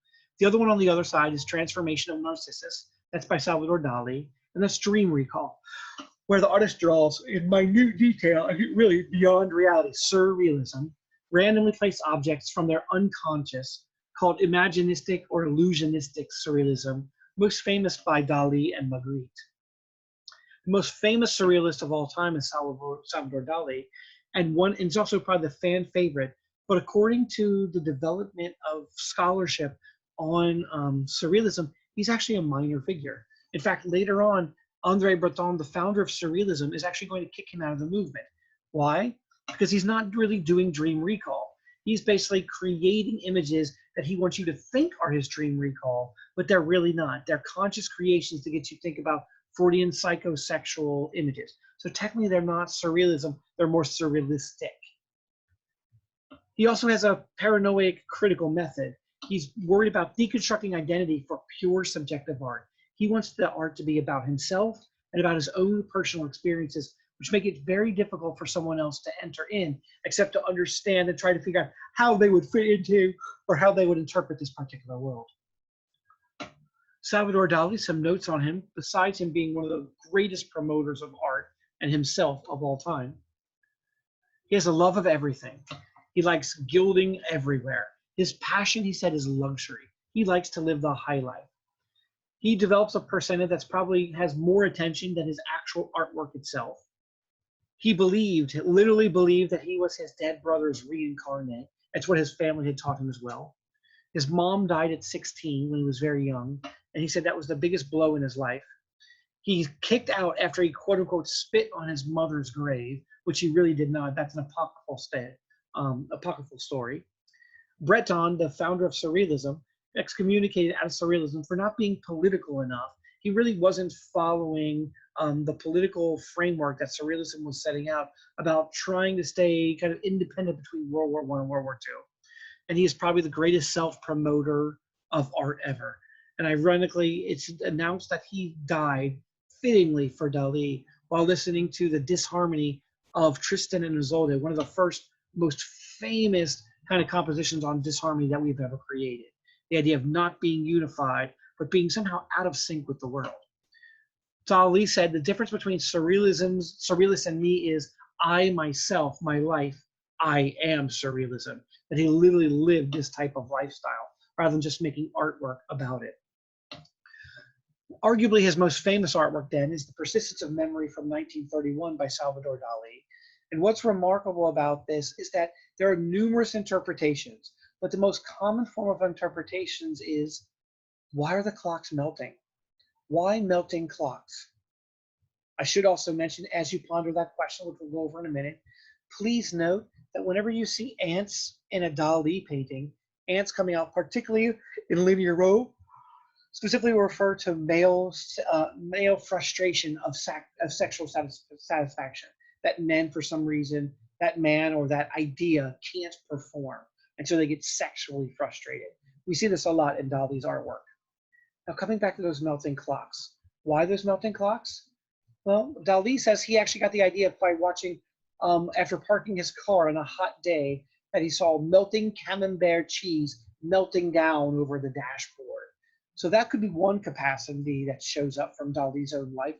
The other one on the other side is Transformation of Narcissus. That's by Salvador Dali. And that's dream recall, where the artist draws in minute detail, really beyond reality, surrealism, randomly placed objects from their unconscious, called imaginistic or illusionistic surrealism, most famous by Dali and Magritte. The most famous surrealist of all time is Salvador Dali, and it's also probably the fan favorite. But according to the development of scholarship on surrealism, he's actually a minor figure. In fact, later on, André Breton, the founder of surrealism, is actually going to kick him out of the movement. Why? Because he's not really doing dream recall. He's basically creating images that he wants you to think are his dream recall, but they're really not. They're conscious creations to get you to think about Freudian psychosexual images. So technically they're not surrealism, they're more surrealistic. He also has a paranoid critical method. He's worried about deconstructing identity for pure subjective art. He wants the art to be about himself and about his own personal experiences, which make it very difficult for someone else to enter in, except to understand and try to figure out how they would fit into or how they would interpret this particular world. Salvador Dali, some notes on him, besides him being one of the greatest promoters of art and himself of all time. He has a love of everything. He likes gilding everywhere. His passion, he said, is luxury. He likes to live the high life. He develops a persona that's probably has more attention than his actual artwork itself. He literally believed that he was his dead brother's reincarnate. That's what his family had taught him as well. His mom died at 16 when he was very young, and he said that was the biggest blow in his life. He's kicked out after he quote unquote spit on his mother's grave, which he really did not. That's an apocryphal story. Breton, the founder of surrealism, excommunicated out of surrealism for not being political enough. He really wasn't following the political framework that surrealism was setting out about trying to stay kind of independent between World War I and World War II. And he is probably the greatest self-promoter of art ever. And ironically, it's announced that he died fittingly for Dali while listening to the disharmony of Tristan and Isolde, one of the first, most famous kind of compositions on disharmony that we've ever created. The idea of not being unified, but being somehow out of sync with the world. Dali said the difference between surrealist and me is I myself, my life, I am surrealism. That he literally lived this type of lifestyle rather than just making artwork about it. Arguably his most famous artwork then is The Persistence of Memory from 1931 by Salvador Dali. And what's remarkable about this is that there are numerous interpretations. but the most common form of interpretations is, why are the clocks melting? Why melting clocks? I should also mention, as you ponder that question, which we'll go over in a minute, please note that whenever you see ants in a Dali painting, ants coming out, particularly in linear row, specifically refer to male frustration of sexual satisfaction, that men, for some reason, that man or that idea can't perform, and so they get sexually frustrated. We see this a lot in Dali's artwork. Now, coming back to those melting clocks. Why those melting clocks? Well, Dali says he actually got the idea by watching, after parking his car on a hot day, that he saw melting camembert cheese melting down over the dashboard. So that could be one capacity that shows up from Dali's own life.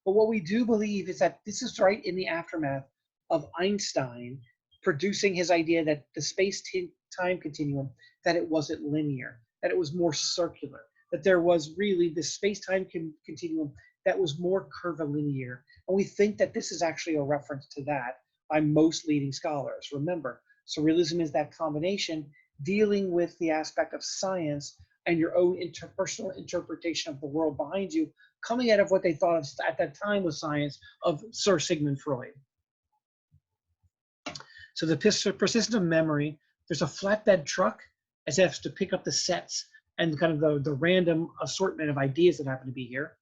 But what we do believe is that this is right in the aftermath of Einstein producing his idea that the space-time continuum, that it wasn't linear, that it was more circular, that there was really this space-time continuum that was more curvilinear. And we think that this is actually a reference to that by most leading scholars. Remember, surrealism is that combination dealing with the aspect of science and your own interpersonal interpretation of the world behind you, coming out of what they thought of at that time was science of Sir Sigmund Freud. So the persistence of memory, there's a flatbed truck as if to pick up the sets and kind of the random assortment of ideas that happen to be here.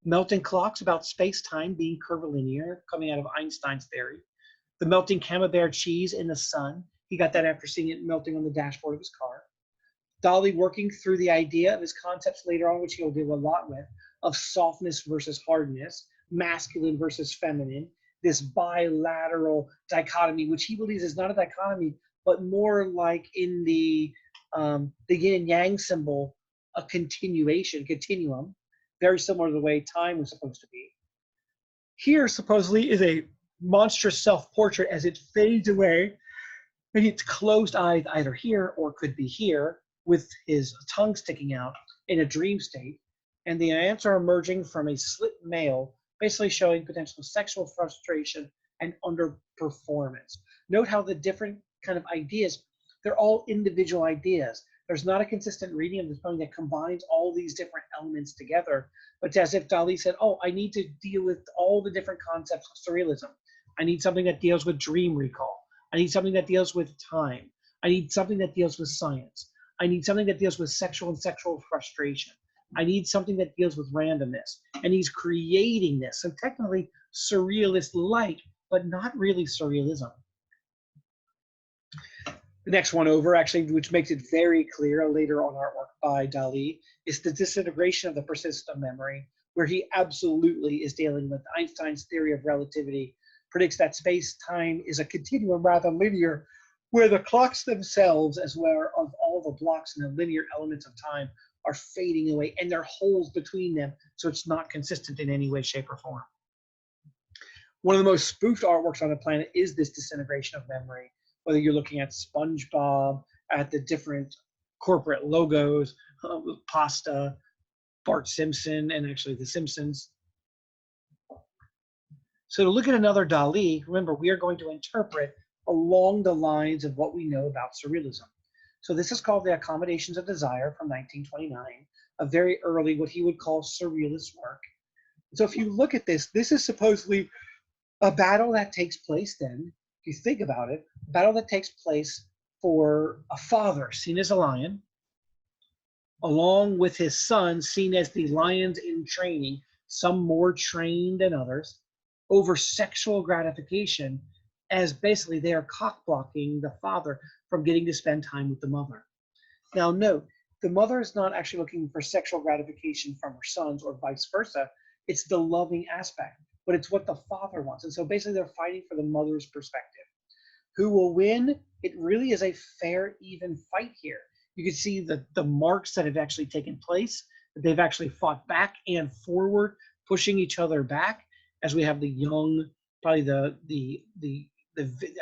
Melting clocks about space-time being curvilinear, coming out of Einstein's theory. The melting camembert cheese in the sun, he got that after seeing it melting on the dashboard of his car. Dali working through the idea of his concepts later on, which he'll deal a lot with, of softness versus hardness, masculine versus feminine, this bilateral dichotomy, which he believes is not a dichotomy, but more like in the yin and yang symbol, a continuum, very similar to the way time was supposed to be. Here, supposedly, is a monstrous self-portrait as it fades away, and it's closed eyed either here or could be here, with his tongue sticking out in a dream state, and the ants are emerging from a slit male, basically showing potential sexual frustration and underperformance. Note how the different kind of ideas, they're all individual ideas. There's not a consistent reading of this poem that combines all these different elements together, but it's as if Dali said, oh, I need to deal with all the different concepts of surrealism. I need something that deals with dream recall. I need something that deals with time. I need something that deals with science. I need something that deals with sexual and sexual frustration. I need something that deals with randomness. And he's creating this. So technically surrealist-like, but not really surrealism. The next one over, actually, which makes it very clear later on artwork by Dali, is the disintegration of the persistence of memory, where he absolutely is dealing with Einstein's theory of relativity, predicts that space-time is a continuum rather than linear, where the clocks themselves, as well as all the blocks and the linear elements of time, are fading away, and there are holes between them, so it's not consistent in any way, shape, or form. One of the most spoofed artworks on the planet is this disintegration of memory, whether you're looking at SpongeBob, at the different corporate logos, pasta, Bart Simpson, and actually the Simpsons. So to look at another Dali, remember, we are going to interpret along the lines of what we know about surrealism. So this is called The Accommodations of Desire from 1929, a very early, what he would call surrealist work. So if you look at this, this is supposedly a battle that takes place then, if you think about it, a battle that takes place for a father seen as a lion, along with his son seen as the lions in training, some more trained than others, over sexual gratification, as basically they are cock-blocking the father from getting to spend time with the mother. Now note, the mother is not actually looking for sexual gratification from her sons or vice versa. It's the loving aspect, but it's what the father wants. And so basically they're fighting for the mother's perspective. Who will win? It really is a fair, even fight here. You can see the marks that have actually taken place, that they've actually fought back and forward, pushing each other back, as we have the young, probably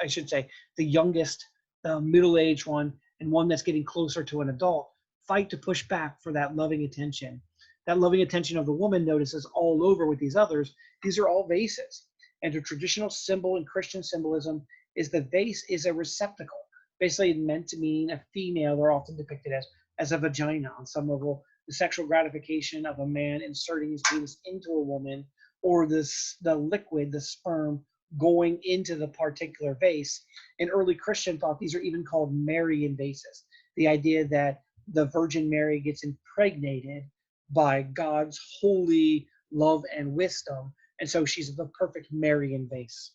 I should say, the youngest, the middle-aged one, and one that's getting closer to an adult, fight to push back for that loving attention. That loving attention of the woman notices all over with these others. These are all vases. And a traditional symbol in Christian symbolism is the vase is a receptacle. Basically meant to mean a female. They're often depicted as a vagina on some level, the sexual gratification of a man inserting his penis into a woman, or the liquid, the sperm, going into the particular vase. In early Christian thought, these are even called Marian vases. The idea that the Virgin Mary gets impregnated by God's holy love and wisdom, and so she's the perfect Marian vase.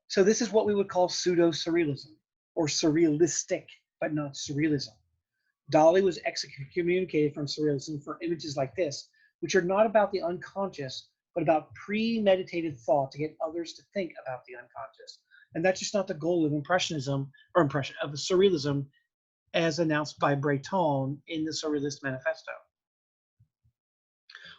So this is what we would call pseudo-surrealism, or surrealistic, but not surrealism. Dali was excommunicated from surrealism for images like this, which are not about the unconscious, but about premeditated thought to get others to think about the unconscious. And that's just not the goal of impressionism, or of surrealism, as announced by Breton in the Surrealist Manifesto.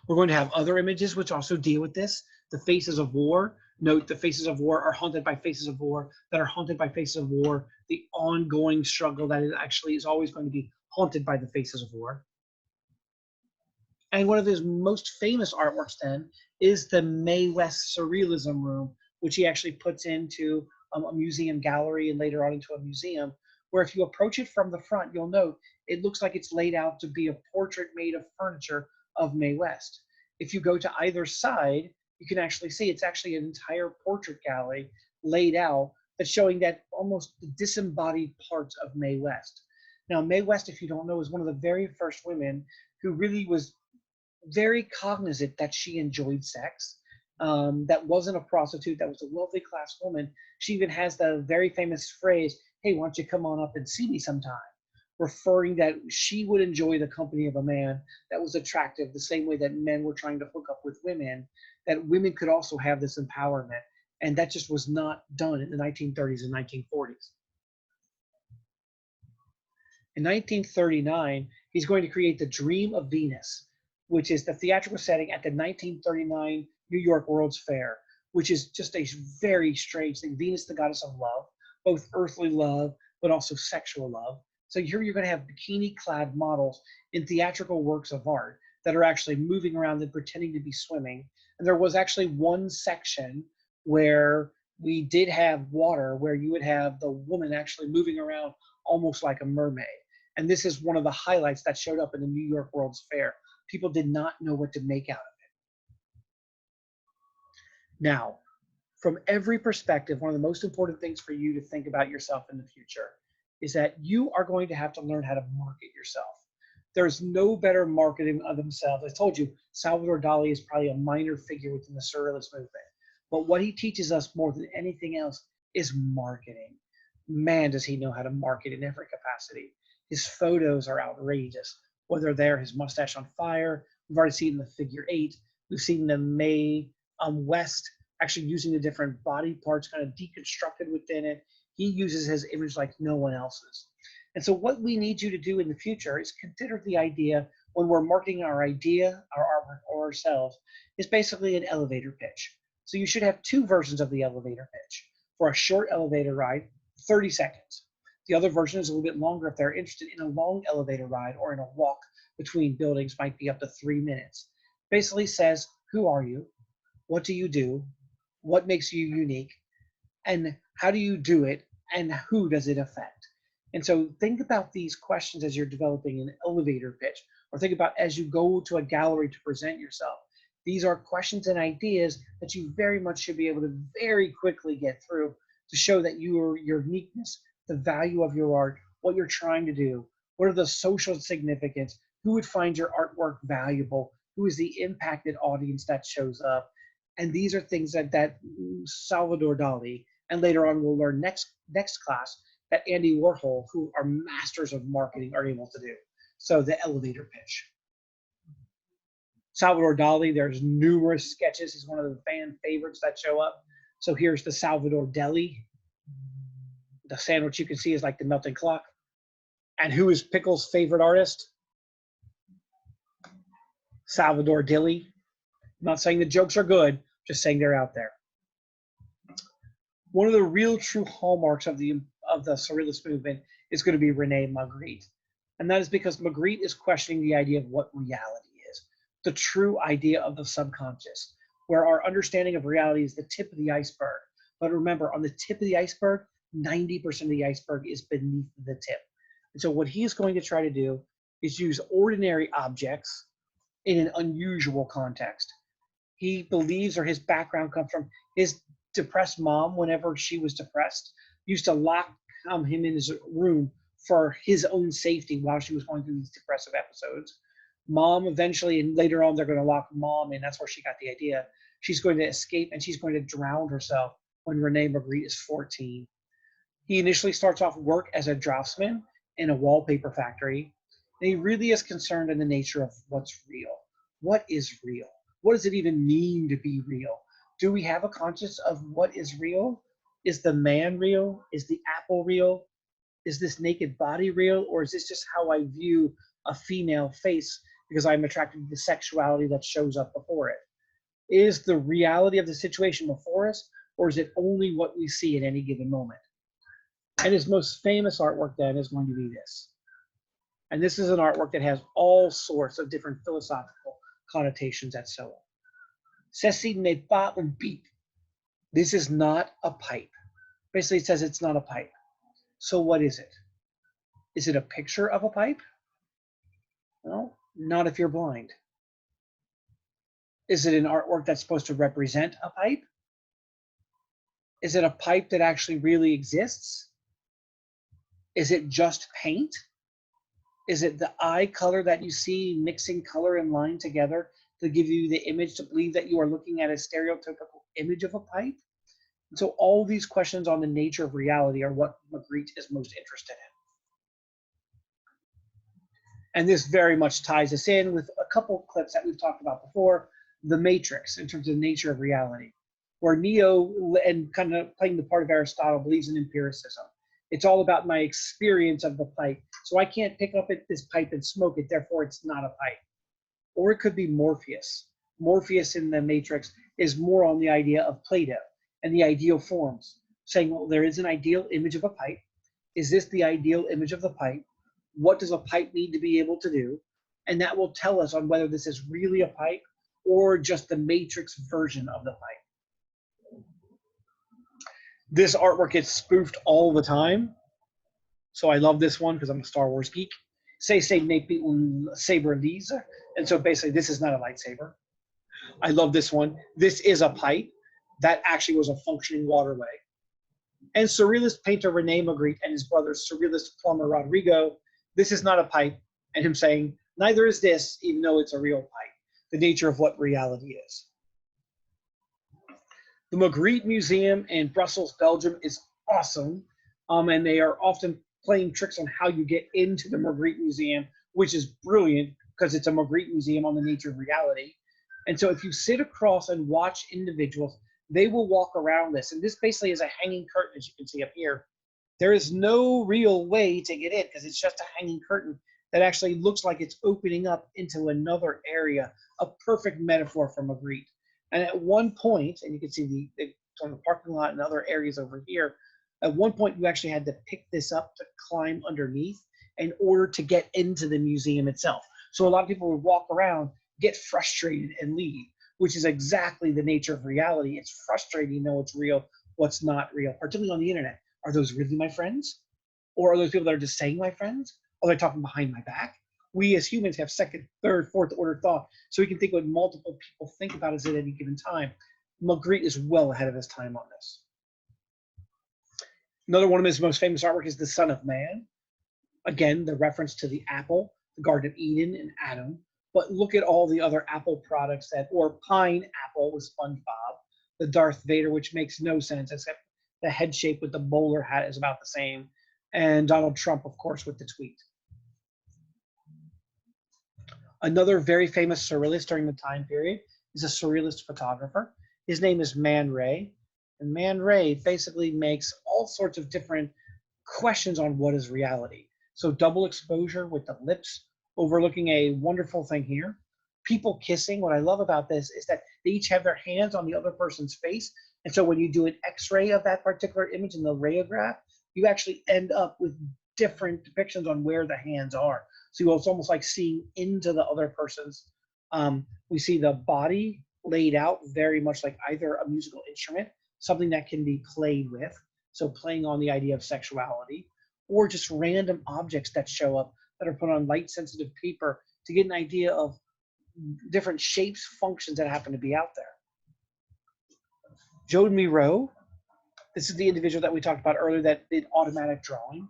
We're going to have other images which also deal with this. The faces of war. Note, the faces of war are haunted by faces of war that are haunted by faces of war. The ongoing struggle that is always going to be haunted by the faces of war. And one of his most famous artworks then is the Mae West Surrealism Room, which he actually puts into a museum gallery and later on into a museum, where if you approach it from the front, you'll note it looks like it's laid out to be a portrait made of furniture of Mae West. If you go to either side, you can actually see it's actually an entire portrait gallery laid out that's showing that almost the disembodied parts of Mae West. Now, Mae West, if you don't know, is one of the very first women who really was very cognizant that she enjoyed sex, that wasn't a prostitute, that was a wealthy class woman. She even has the very famous phrase, "Hey, why don't you come on up and see me sometime?" Referring that she would enjoy the company of a man that was attractive, the same way that men were trying to hook up with women, that women could also have this empowerment. And that just was not done in the 1930s and 1940s. In 1939, he's going to create the Dream of Venus, which is the theatrical setting at the 1939 New York World's Fair, which is just a very strange thing. Venus, the goddess of love, both earthly love, but also sexual love. So here you're going to have bikini-clad models in theatrical works of art that are actually moving around and pretending to be swimming. And there was actually one section where we did have water, where you would have the woman actually moving around almost like a mermaid. And this is one of the highlights that showed up in the New York World's Fair. People did not know what to make out of it. Now, from every perspective, one of the most important things for you to think about yourself in the future is that you are going to have to learn how to market yourself. There's no better marketing of themselves. I told you, Salvador Dali is probably a minor figure within the Surrealist movement. But what he teaches us more than anything else is marketing. Man, does he know how to market in every capacity. His photos are outrageous. Whether they're his mustache on fire, we've already seen the figure 8. We've seen the Mae West actually using the different body parts kind of deconstructed within it. He uses his image like no one else's. And so what we need you to do in the future is consider the idea when we're marketing our idea, our artwork, or ourselves, is basically an elevator pitch. So you should have 2 versions of the elevator pitch. For a short elevator ride, 30 seconds. The other version is a little bit longer if they're interested in a long elevator ride or in a walk between buildings, might be up to 3 minutes. Basically says, who are you? What do you do? What makes you unique? And how do you do it? And who does it affect? And so think about these questions as you're developing an elevator pitch, or think about as you go to a gallery to present yourself. These are questions and ideas that you very much should be able to very quickly get through to show that your uniqueness, the value of your art, what you're trying to do, what are the social significance, who would find your artwork valuable, who is the impacted audience that shows up. And these are things that Salvador Dali, and later on we'll learn next class, that Andy Warhol, who are masters of marketing, are able to do. So the elevator pitch. Salvador Dali, there's numerous sketches. He's one of the fan favorites that show up. So here's the Salvador Dali. The sandwich you can see is like the melting clock. And who is Pickle's favorite artist? Salvador Dali. I'm not saying the jokes are good, just saying they're out there. One of the real true hallmarks of the Surrealist movement is going to be Rene Magritte. And that is because Magritte is questioning the idea of what reality is, the true idea of the subconscious, where our understanding of reality is the tip of the iceberg. But remember, on the tip of the iceberg, 90% of the iceberg is beneath the tip. And so what he's going to try to do is use ordinary objects in an unusual context. He believes, or his background comes from his depressed mom. Whenever she was depressed, used to lock him in his room for his own safety while she was going through these depressive episodes. Mom eventually, and later on, they're going to lock mom in. That's where she got the idea. She's going to escape, and she's going to drown herself when Rene Magritte is 14. He initially starts off work as a draftsman in a wallpaper factory. And he really is concerned in the nature of what's real. What is real? What does it even mean to be real? Do we have a conscience of what is real? Is the man real? Is the apple real? Is this naked body real? Or is this just how I view a female face because I'm attracted to the sexuality that shows up before it? Is the reality of the situation before us, or is it only what we see at any given moment? And his most famous artwork then is going to be this. And this is an artwork that has all sorts of different philosophical connotations at Soho. Ceci n'est pas un pipe. This is not a pipe. Basically, it says it's not a pipe. So what is it? Is it a picture of a pipe? No, not if you're blind. Is it an artwork that's supposed to represent a pipe? Is it a pipe that actually really exists? Is it just paint? Is it the eye color that you see mixing color and line together to give you the image to believe that you are looking at a stereotypical image of a pipe? And so all these questions on the nature of reality are what Magritte is most interested in. And this very much ties us in with a couple of clips that we've talked about before, The Matrix, in terms of the nature of reality, where Neo, and kind of playing the part of Aristotle, believes in empiricism. It's all about my experience of the pipe. So I can't pick up at this pipe and smoke it, therefore it's not a pipe. Or it could be Morpheus. Morpheus in The Matrix is more on the idea of Plato and the ideal forms, saying, well, there is an ideal image of a pipe. Is this the ideal image of the pipe? What does a pipe need to be able to do? And that will tell us on whether this is really a pipe or just the Matrix version of the pipe. This artwork gets spoofed all the time. So I love this one because I'm a Star Wars geek. C'est n'est un sabre laser. And so basically this is not a lightsaber. I love this one. This is a pipe that actually was a functioning waterway. And Surrealist painter Rene Magritte and his brother Surrealist plumber Rodrigo, this is not a pipe. And him saying, neither is this, even though it's a real pipe. The nature of what reality is. The Magritte Museum in Brussels, Belgium is awesome. And they are often playing tricks on how you get into the Magritte Museum, which is brilliant because it's a Magritte Museum on the nature of reality. And so if you sit across and watch individuals, they will walk around this. And this basically is a hanging curtain, as you can see up here. There is no real way to get in because it's just a hanging curtain that actually looks like it's opening up into another area, a perfect metaphor for Magritte. And at one point, and you can see on the parking lot and other areas over here, at one point you actually had to pick this up to climb underneath in order to get into the museum itself. So a lot of people would walk around, get frustrated, and leave, which is exactly the nature of reality. It's frustrating to know what's real, what's not real, particularly on the internet. Are those really my friends? Or are those people that are just saying my friends? Are they talking behind my back? We as humans have second, third, fourth order thought, so we can think what multiple people think about us at any given time. Magritte is well ahead of his time on this. Another one of his most famous artwork is The Son of Man. Again, the reference to the apple, the Garden of Eden, and Adam. But look at all the other Apple products or Pine Apple with SpongeBob, the Darth Vader, which makes no sense except the head shape with the bowler hat is about the same, and Donald Trump, of course, with the tweet. Another very famous surrealist during the time period is a surrealist photographer. His name is Man Ray. And Man Ray basically makes all sorts of different questions on what is reality. So double exposure with the lips, overlooking a wonderful thing here. People kissing. What I love about this is that they each have their hands on the other person's face. And so when you do an X-ray of that particular image in the rayograph, you actually end up with different depictions on where the hands are. So it's almost like seeing into the other person's. We see the body laid out very much like either a musical instrument. something that can be played with, so playing on the idea of sexuality, or just random objects that show up that are put on light-sensitive paper to get an idea of different shapes, functions that happen to be out there. Joan Mir, this is the individual that we talked about earlier that did automatic drawing.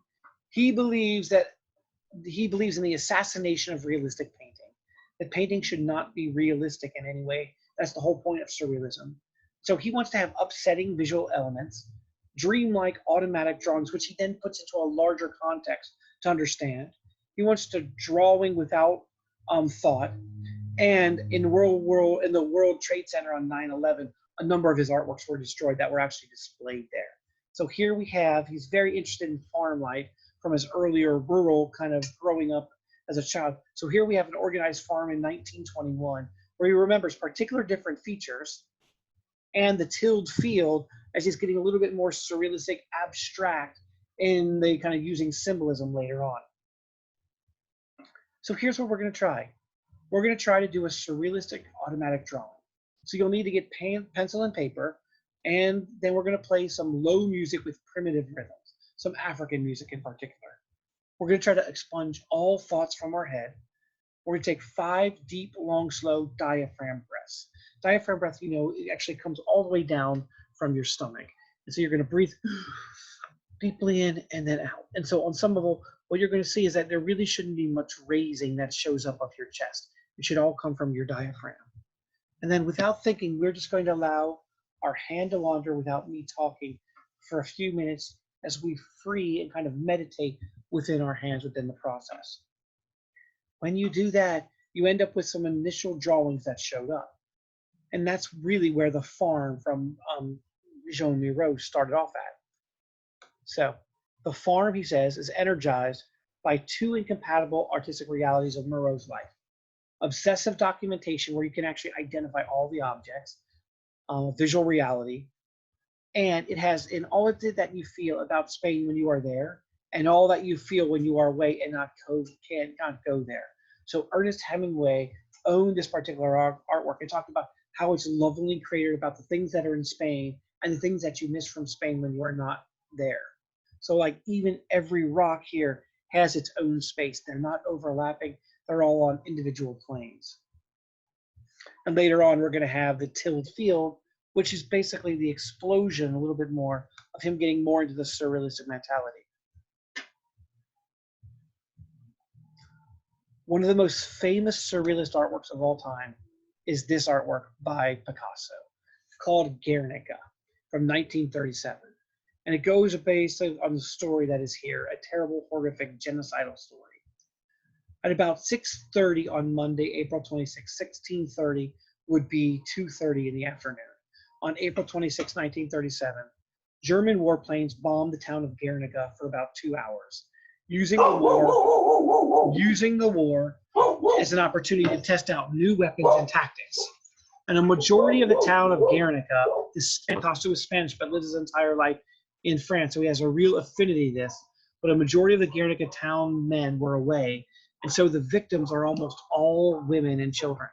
He believes in the assassination of realistic painting. That painting should not be realistic in any way. That's the whole point of surrealism. So he wants to have upsetting visual elements, dreamlike automatic drawings, which he then puts into a larger context to understand. He wants to drawing without thought. And in the World Trade Center on 9/11, a number of his artworks were destroyed that were actually displayed there. So here we have, he's very interested in farm life from his earlier rural kind of growing up as a child. So here we have an organized farm in 1921, where he remembers particular different features and the tilled field as he's getting a little bit more surrealistic, abstract in the kind of using symbolism later on. So here's what we're going to try. We're going to try to do a surrealistic automatic drawing. So you'll need to get pencil and paper, and then we're going to play some low music with primitive rhythms, some African music in particular. We're going to try to expunge all thoughts from our head. We're going to take 5 deep, long, slow diaphragm breaths. Diaphragm breath, you know, it actually comes all the way down from your stomach. And so you're going to breathe deeply in and then out. And so on some level, what you're going to see is that there really shouldn't be much raising that shows up of your chest. It should all come from your diaphragm. And then without thinking, we're just going to allow our hand to wander without me talking for a few minutes as we free and kind of meditate within our hands within the process. When you do that, you end up with some initial drawings that showed up. And that's really where the farm from Joan Mir started off at. So the farm, he says, is energized by 2 incompatible artistic realities of Mir's life. Obsessive documentation, where you can actually identify all the objects, visual reality, and it has in all it did that you feel about Spain when you are there, and all that you feel when you are away and cannot go there. So Ernest Hemingway owned this particular artwork and talked about how it's lovingly created about the things that are in Spain and the things that you miss from Spain when you are not there. So like even every rock here has its own space. They're not overlapping. They're all on individual planes. And later on, we're going to have the tilled field, which is basically the explosion a little bit more of him getting more into the surrealistic mentality. One of the most famous surrealist artworks of all time is this artwork by Picasso called Guernica from 1937. And it goes based on the story that is here, a terrible, horrific, genocidal story. At about 6:30 on Monday, April 26, 1630, would be 2:30 in the afternoon. On April 26, 1937, German warplanes bombed the town of Guernica for about 2 hours, using the war as an opportunity to test out new weapons and tactics. And a majority of the town of Guernica, Picasso was Spanish, but lived his entire life in France, so he has a real affinity to this. But a majority of the Guernica town men were away, and so the victims are almost all women and children.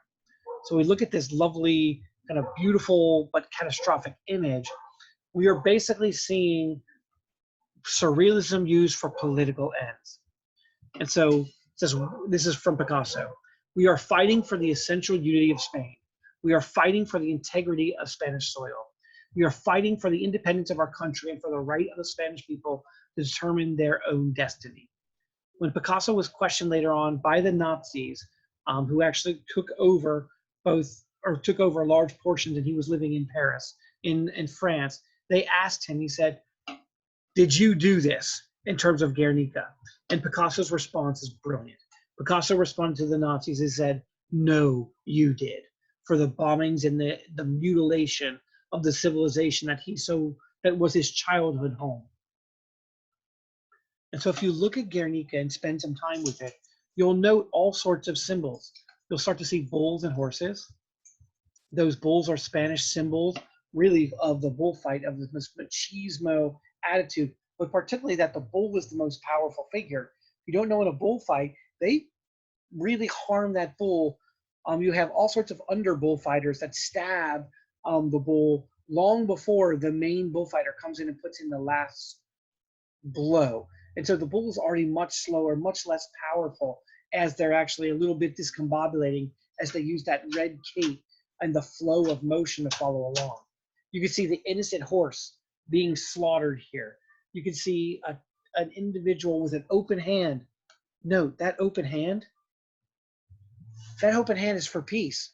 So we look at this lovely, kind of beautiful but catastrophic image. We are basically seeing surrealism used for political ends. And so this is from Picasso. We are fighting for the essential unity of Spain. We are fighting for the integrity of Spanish soil. We are fighting for the independence of our country and for the right of the Spanish people to determine their own destiny. When Picasso was questioned later on by the Nazis, who actually took over large portions, and he was living in Paris, in France, they asked him, he said, "Did you do this?" in terms of Guernica. And Picasso's response is brilliant. Picasso responded to the Nazis and said, "No, you did, for the bombings and the mutilation of the civilization that was his childhood home." And so if you look at Guernica and spend some time with it, you'll note all sorts of symbols. You'll start to see bulls and horses. Those bulls are Spanish symbols, really, of the bullfight, of this machismo attitude, but particularly that the bull was the most powerful figure. If you don't know in a bullfight, they really harm that bull. You have all sorts of under bullfighters that stab the bull long before the main bullfighter comes in and puts in the last blow. And so the bull is already much slower, much less powerful, as they're actually a little bit discombobulating as they use that red cape and the flow of motion to follow along. You can see the innocent horse being slaughtered here. You can see an individual with an open hand. Note that open hand. That open hand is for peace.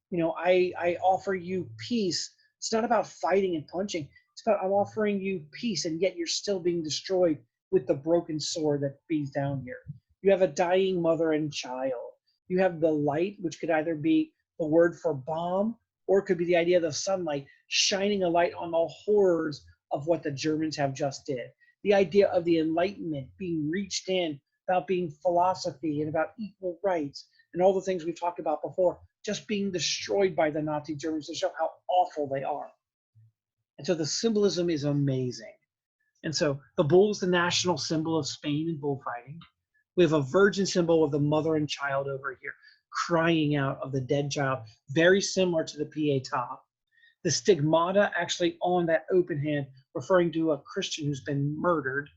You know, I offer you peace. It's not about fighting and punching. It's about I'm offering you peace, and yet you're still being destroyed with the broken sword that beats down here. You have a dying mother and child. You have the light, which could either be the word for bomb, or it could be the idea of the sunlight shining a light on the horrors of what the Germans have just did. The idea of the Enlightenment being reached in about being philosophy and about equal rights and all the things we've talked about before, just being destroyed by the Nazi Germans to show how awful they are. And so the symbolism is amazing. And so the bull is the national symbol of Spain in bullfighting. We have a virgin symbol of the mother and child over here, crying out of the dead child, very similar to the Pietà. The stigmata actually on that open hand, referring to a Christian who's been murdered.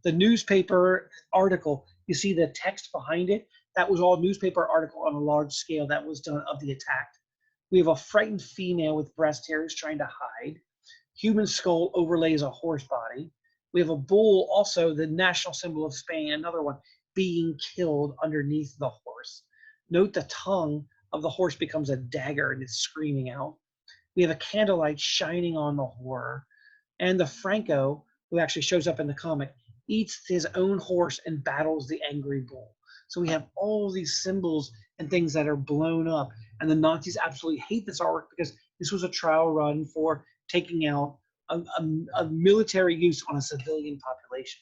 The newspaper article, you see the text behind it, that was all newspaper article on a large scale that was done of the attack. We have a frightened female with breast hairs trying to hide. Human skull overlays a horse body. We have a bull, also the national symbol of Spain, another one, being killed underneath the horse. Note the tongue of the horse becomes a dagger and it's screaming out. We have a candlelight shining on the horror. And the Franco, who actually shows up in the comic, eats his own horse and battles the angry bull. So we have all these symbols and things that are blown up. And the Nazis absolutely hate this artwork because this was a trial run for taking out a military use on a civilian population.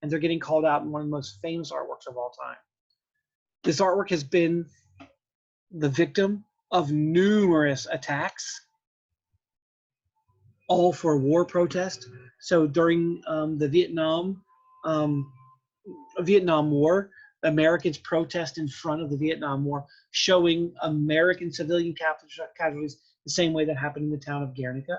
And they're getting called out in one of the most famous artworks of all time. This artwork has been the victim of numerous attacks, all for war protest. So during the Vietnam War, Americans protest in front of the Vietnam War, showing American civilian casualties the same way that happened in the town of Guernica.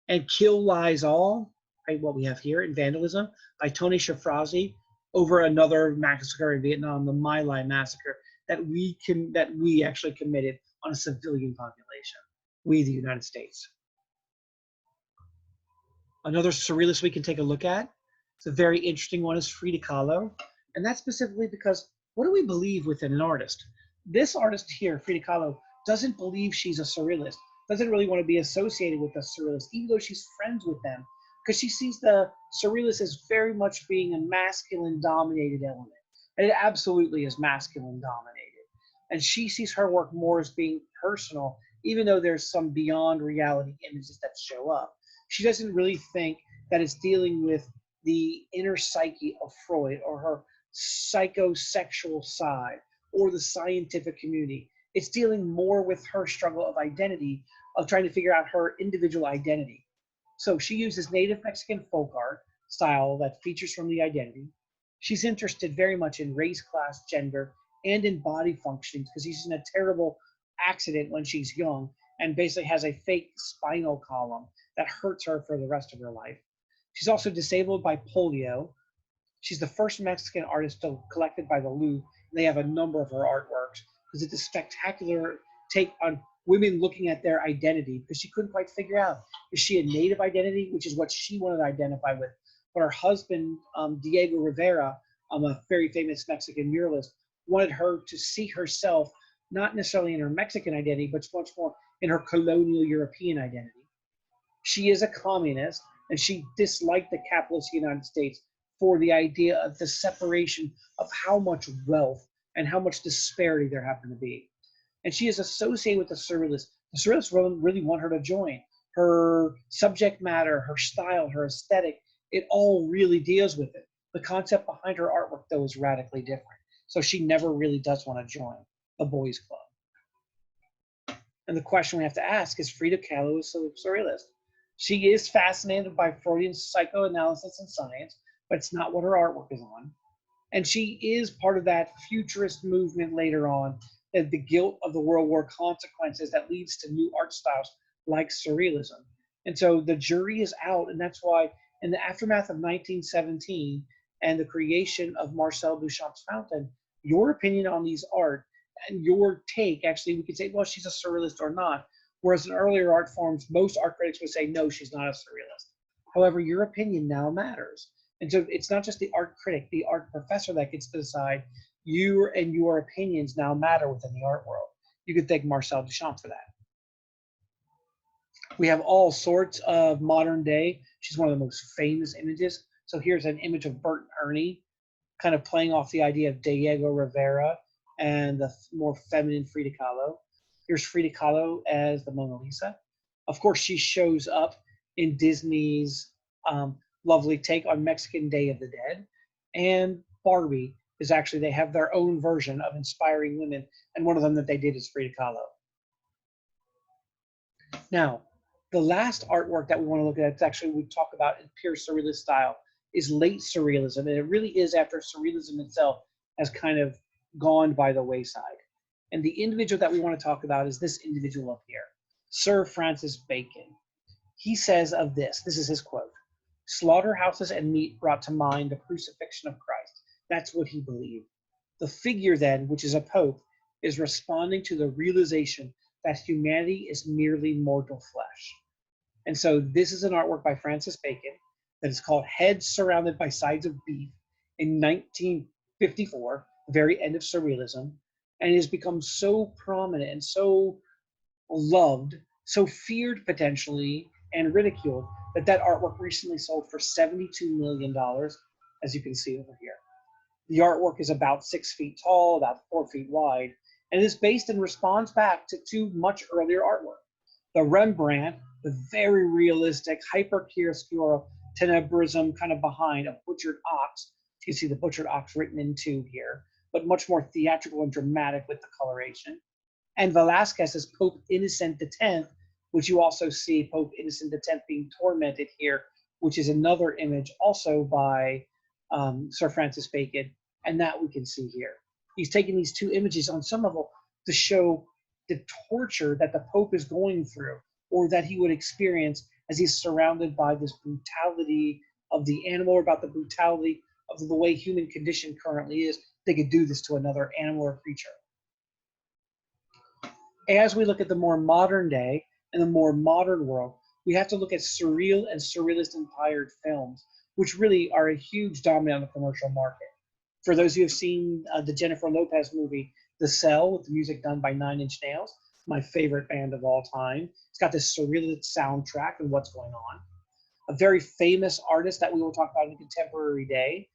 And Kill Lies All, right, what we have here in Vandalism, by Tony Shafrazi, over another massacre in Vietnam, the My Lai massacre, that we actually committed on a civilian population, we the United States. Another surrealist we can take a look at, it's a very interesting one, is Frida Kahlo. And that's specifically because what do we believe within an artist? This artist here, Frida Kahlo, doesn't believe she's a surrealist, doesn't really want to be associated with the surrealists, even though she's friends with them, because she sees the surrealist as very much being a masculine dominated element. And it absolutely is masculine dominated. And she sees her work more as being personal, even though there's some beyond reality images that show up. She doesn't really think that it's dealing with the inner psyche of Freud or her psychosexual side or the scientific community. It's dealing more with her struggle of identity, of trying to figure out her individual identity. So she uses native Mexican folk art style that features from the identity. She's interested very much in race, class, gender, and in body functioning because she's in a terrible accident when she's young and basically has a fake spinal column that hurts her for the rest of her life. She's also disabled by polio. She's the first Mexican artist collected by the Louvre, and they have a number of her artworks because it's a spectacular take on women looking at their identity because she couldn't quite figure out, is she a native identity, which is what she wanted to identify with, but her husband, Diego Rivera, a very famous Mexican muralist, wanted her to see herself not necessarily in her Mexican identity, but much more in her colonial European identity. She is a communist, and she disliked the capitalist United States for the idea of the separation of how much wealth and how much disparity there happened to be. And she is associated with the Surrealists. The Surrealists really want her to join. Her subject matter, her style, her aesthetic, it all really deals with it. The concept behind her artwork, though, is radically different. So she never really does want to join the boys' club. And the question we have to ask is, Frida Kahlo is a surrealist. She is fascinated by Freudian psychoanalysis and science, but it's not what her artwork is on. And she is part of that futurist movement later on, the guilt of the World War consequences that leads to new art styles like surrealism. And so the jury is out, and that's why in the aftermath of 1917 and the creation of Marcel Duchamp's fountain, your opinion on these art and your take, actually, we could say, well, she's a surrealist or not. Whereas in earlier art forms, most art critics would say, no, she's not a surrealist. However, your opinion now matters. And so it's not just the art critic, the art professor that gets to decide. You and your opinions now matter within the art world. You could thank Marcel Duchamp for that. We have all sorts of modern day. She's one of the most famous images. So here's an image of Bert and Ernie, kind of playing off the idea of Diego Rivera and the more feminine Frida Kahlo. Here's Frida Kahlo as the Mona Lisa. Of course, she shows up in Disney's lovely take on Mexican Day of the Dead. And Barbie is actually, they have their own version of inspiring women. And one of them that they did is Frida Kahlo. Now, the last artwork that we want to look at, it's actually we talk about in pure surrealist style, is late surrealism. And it really is after surrealism itself has kind of gone by the wayside. And the individual that we want to talk about is this individual up here, Sir Francis Bacon. He says of this is his quote, "Slaughterhouses and meat brought to mind the crucifixion of Christ." That's what he believed. The figure then, which is a pope, is responding to the realization that humanity is merely mortal flesh. And so this is an artwork by Francis Bacon that is called Heads Surrounded by Sides of Beef in 1954, the very end of surrealism, and it has become so prominent and so loved, so feared potentially, and ridiculed that artwork recently sold for $72 million, as you can see over here. The artwork is about 6 feet tall, about 4 feet wide, and is based and responds back to two much earlier artwork. The Rembrandt, the very realistic, hyper-chiaroscuro tenebrism kind of behind a butchered ox. You can see the butchered ox written in two here, but much more theatrical and dramatic with the coloration. And Velázquez's Pope Innocent X, which you also see Pope Innocent X being tormented here, which is another image also by Sir Francis Bacon, and that we can see here. He's taking these two images on some level to show the torture that the Pope is going through, or that he would experience as he's surrounded by this brutality of the animal, or about the brutality of the way human condition currently is. They could do this to another animal or creature. As we look at the more modern day and the more modern world, we have to look at surreal and surrealist-inspired films, which really are a huge dominant on the commercial market. For those who have seen the Jennifer Lopez movie, The Cell, with the music done by Nine Inch Nails, my favorite band of all time. It's got this surrealist soundtrack and what's going on. A very famous artist that we will talk about in contemporary day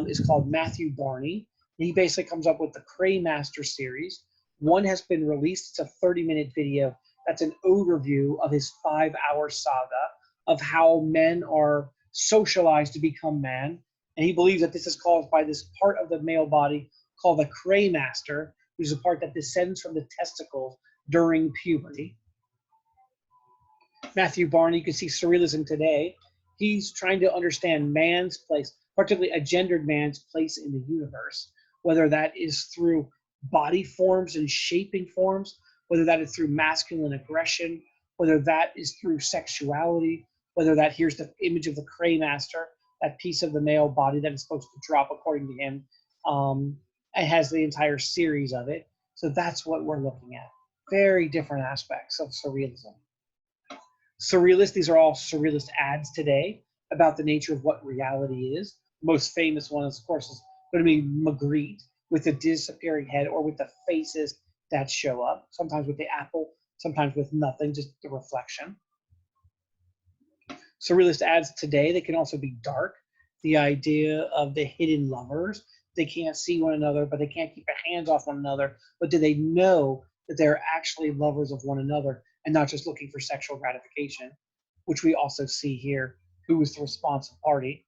is called Matthew Barney. He basically comes up with the Craymaster series. One has been released. It's a 30-minute video. That's an overview of his 5-hour saga of how men are socialized to become man. And he believes that this is caused by this part of the male body called the Craymaster, which is a part that descends from the testicles during puberty. Matthew Barney, you can see surrealism today. He's trying to understand man's place, particularly a gendered man's place in the universe, whether that is through body forms and shaping forms, whether that is through masculine aggression, whether that is through sexuality, whether that, here's the image of the Craymaster, that piece of the male body that is supposed to drop according to him. It has the entire series of it. So that's what we're looking at. Very different aspects of surrealism. Surrealist, these are all surrealist ads today about the nature of what reality is. The most famous one, of course, is going to be Magritte with the disappearing head, or with the faces that show up, sometimes with the apple, sometimes with nothing, just the reflection. Surrealist ads today, they can also be dark. The idea of the hidden lovers. They can't see one another, but they can't keep their hands off one another. But do they know that they're actually lovers of one another and not just looking for sexual gratification, which we also see here. Who is the responsive party?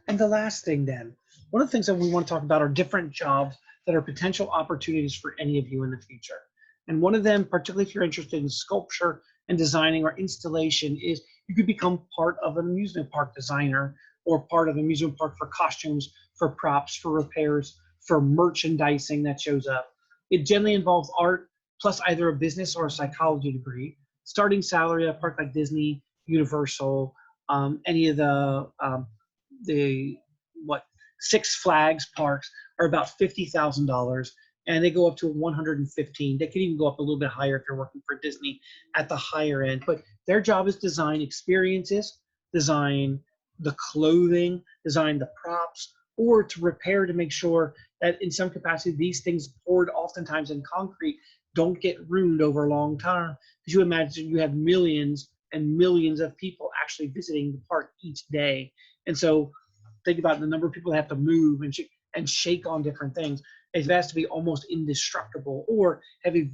And the last thing then, one of the things that we want to talk about are different jobs that are potential opportunities for any of you in the future. And one of them, particularly if you're interested in sculpture and designing or installation, is you could become part of an amusement park designer, or part of an amusement park for costumes, for props, for repairs, for merchandising that shows up. It generally involves art, plus either a business or a psychology degree. Starting salary at a park like Disney, Universal, any of the Six Flags parks are about $50,000, and they go up to 115. They can even go up a little bit higher if you're working for Disney at the higher end. But their job is design experiences, design the clothing, design the props, or to repair to make sure that in some capacity these things poured oftentimes in concrete don't get ruined over a long time. Because you imagine you have millions and millions of people actually visiting the park each day. And so think about the number of people that have to move and shake on different things. It has to be almost indestructible or have a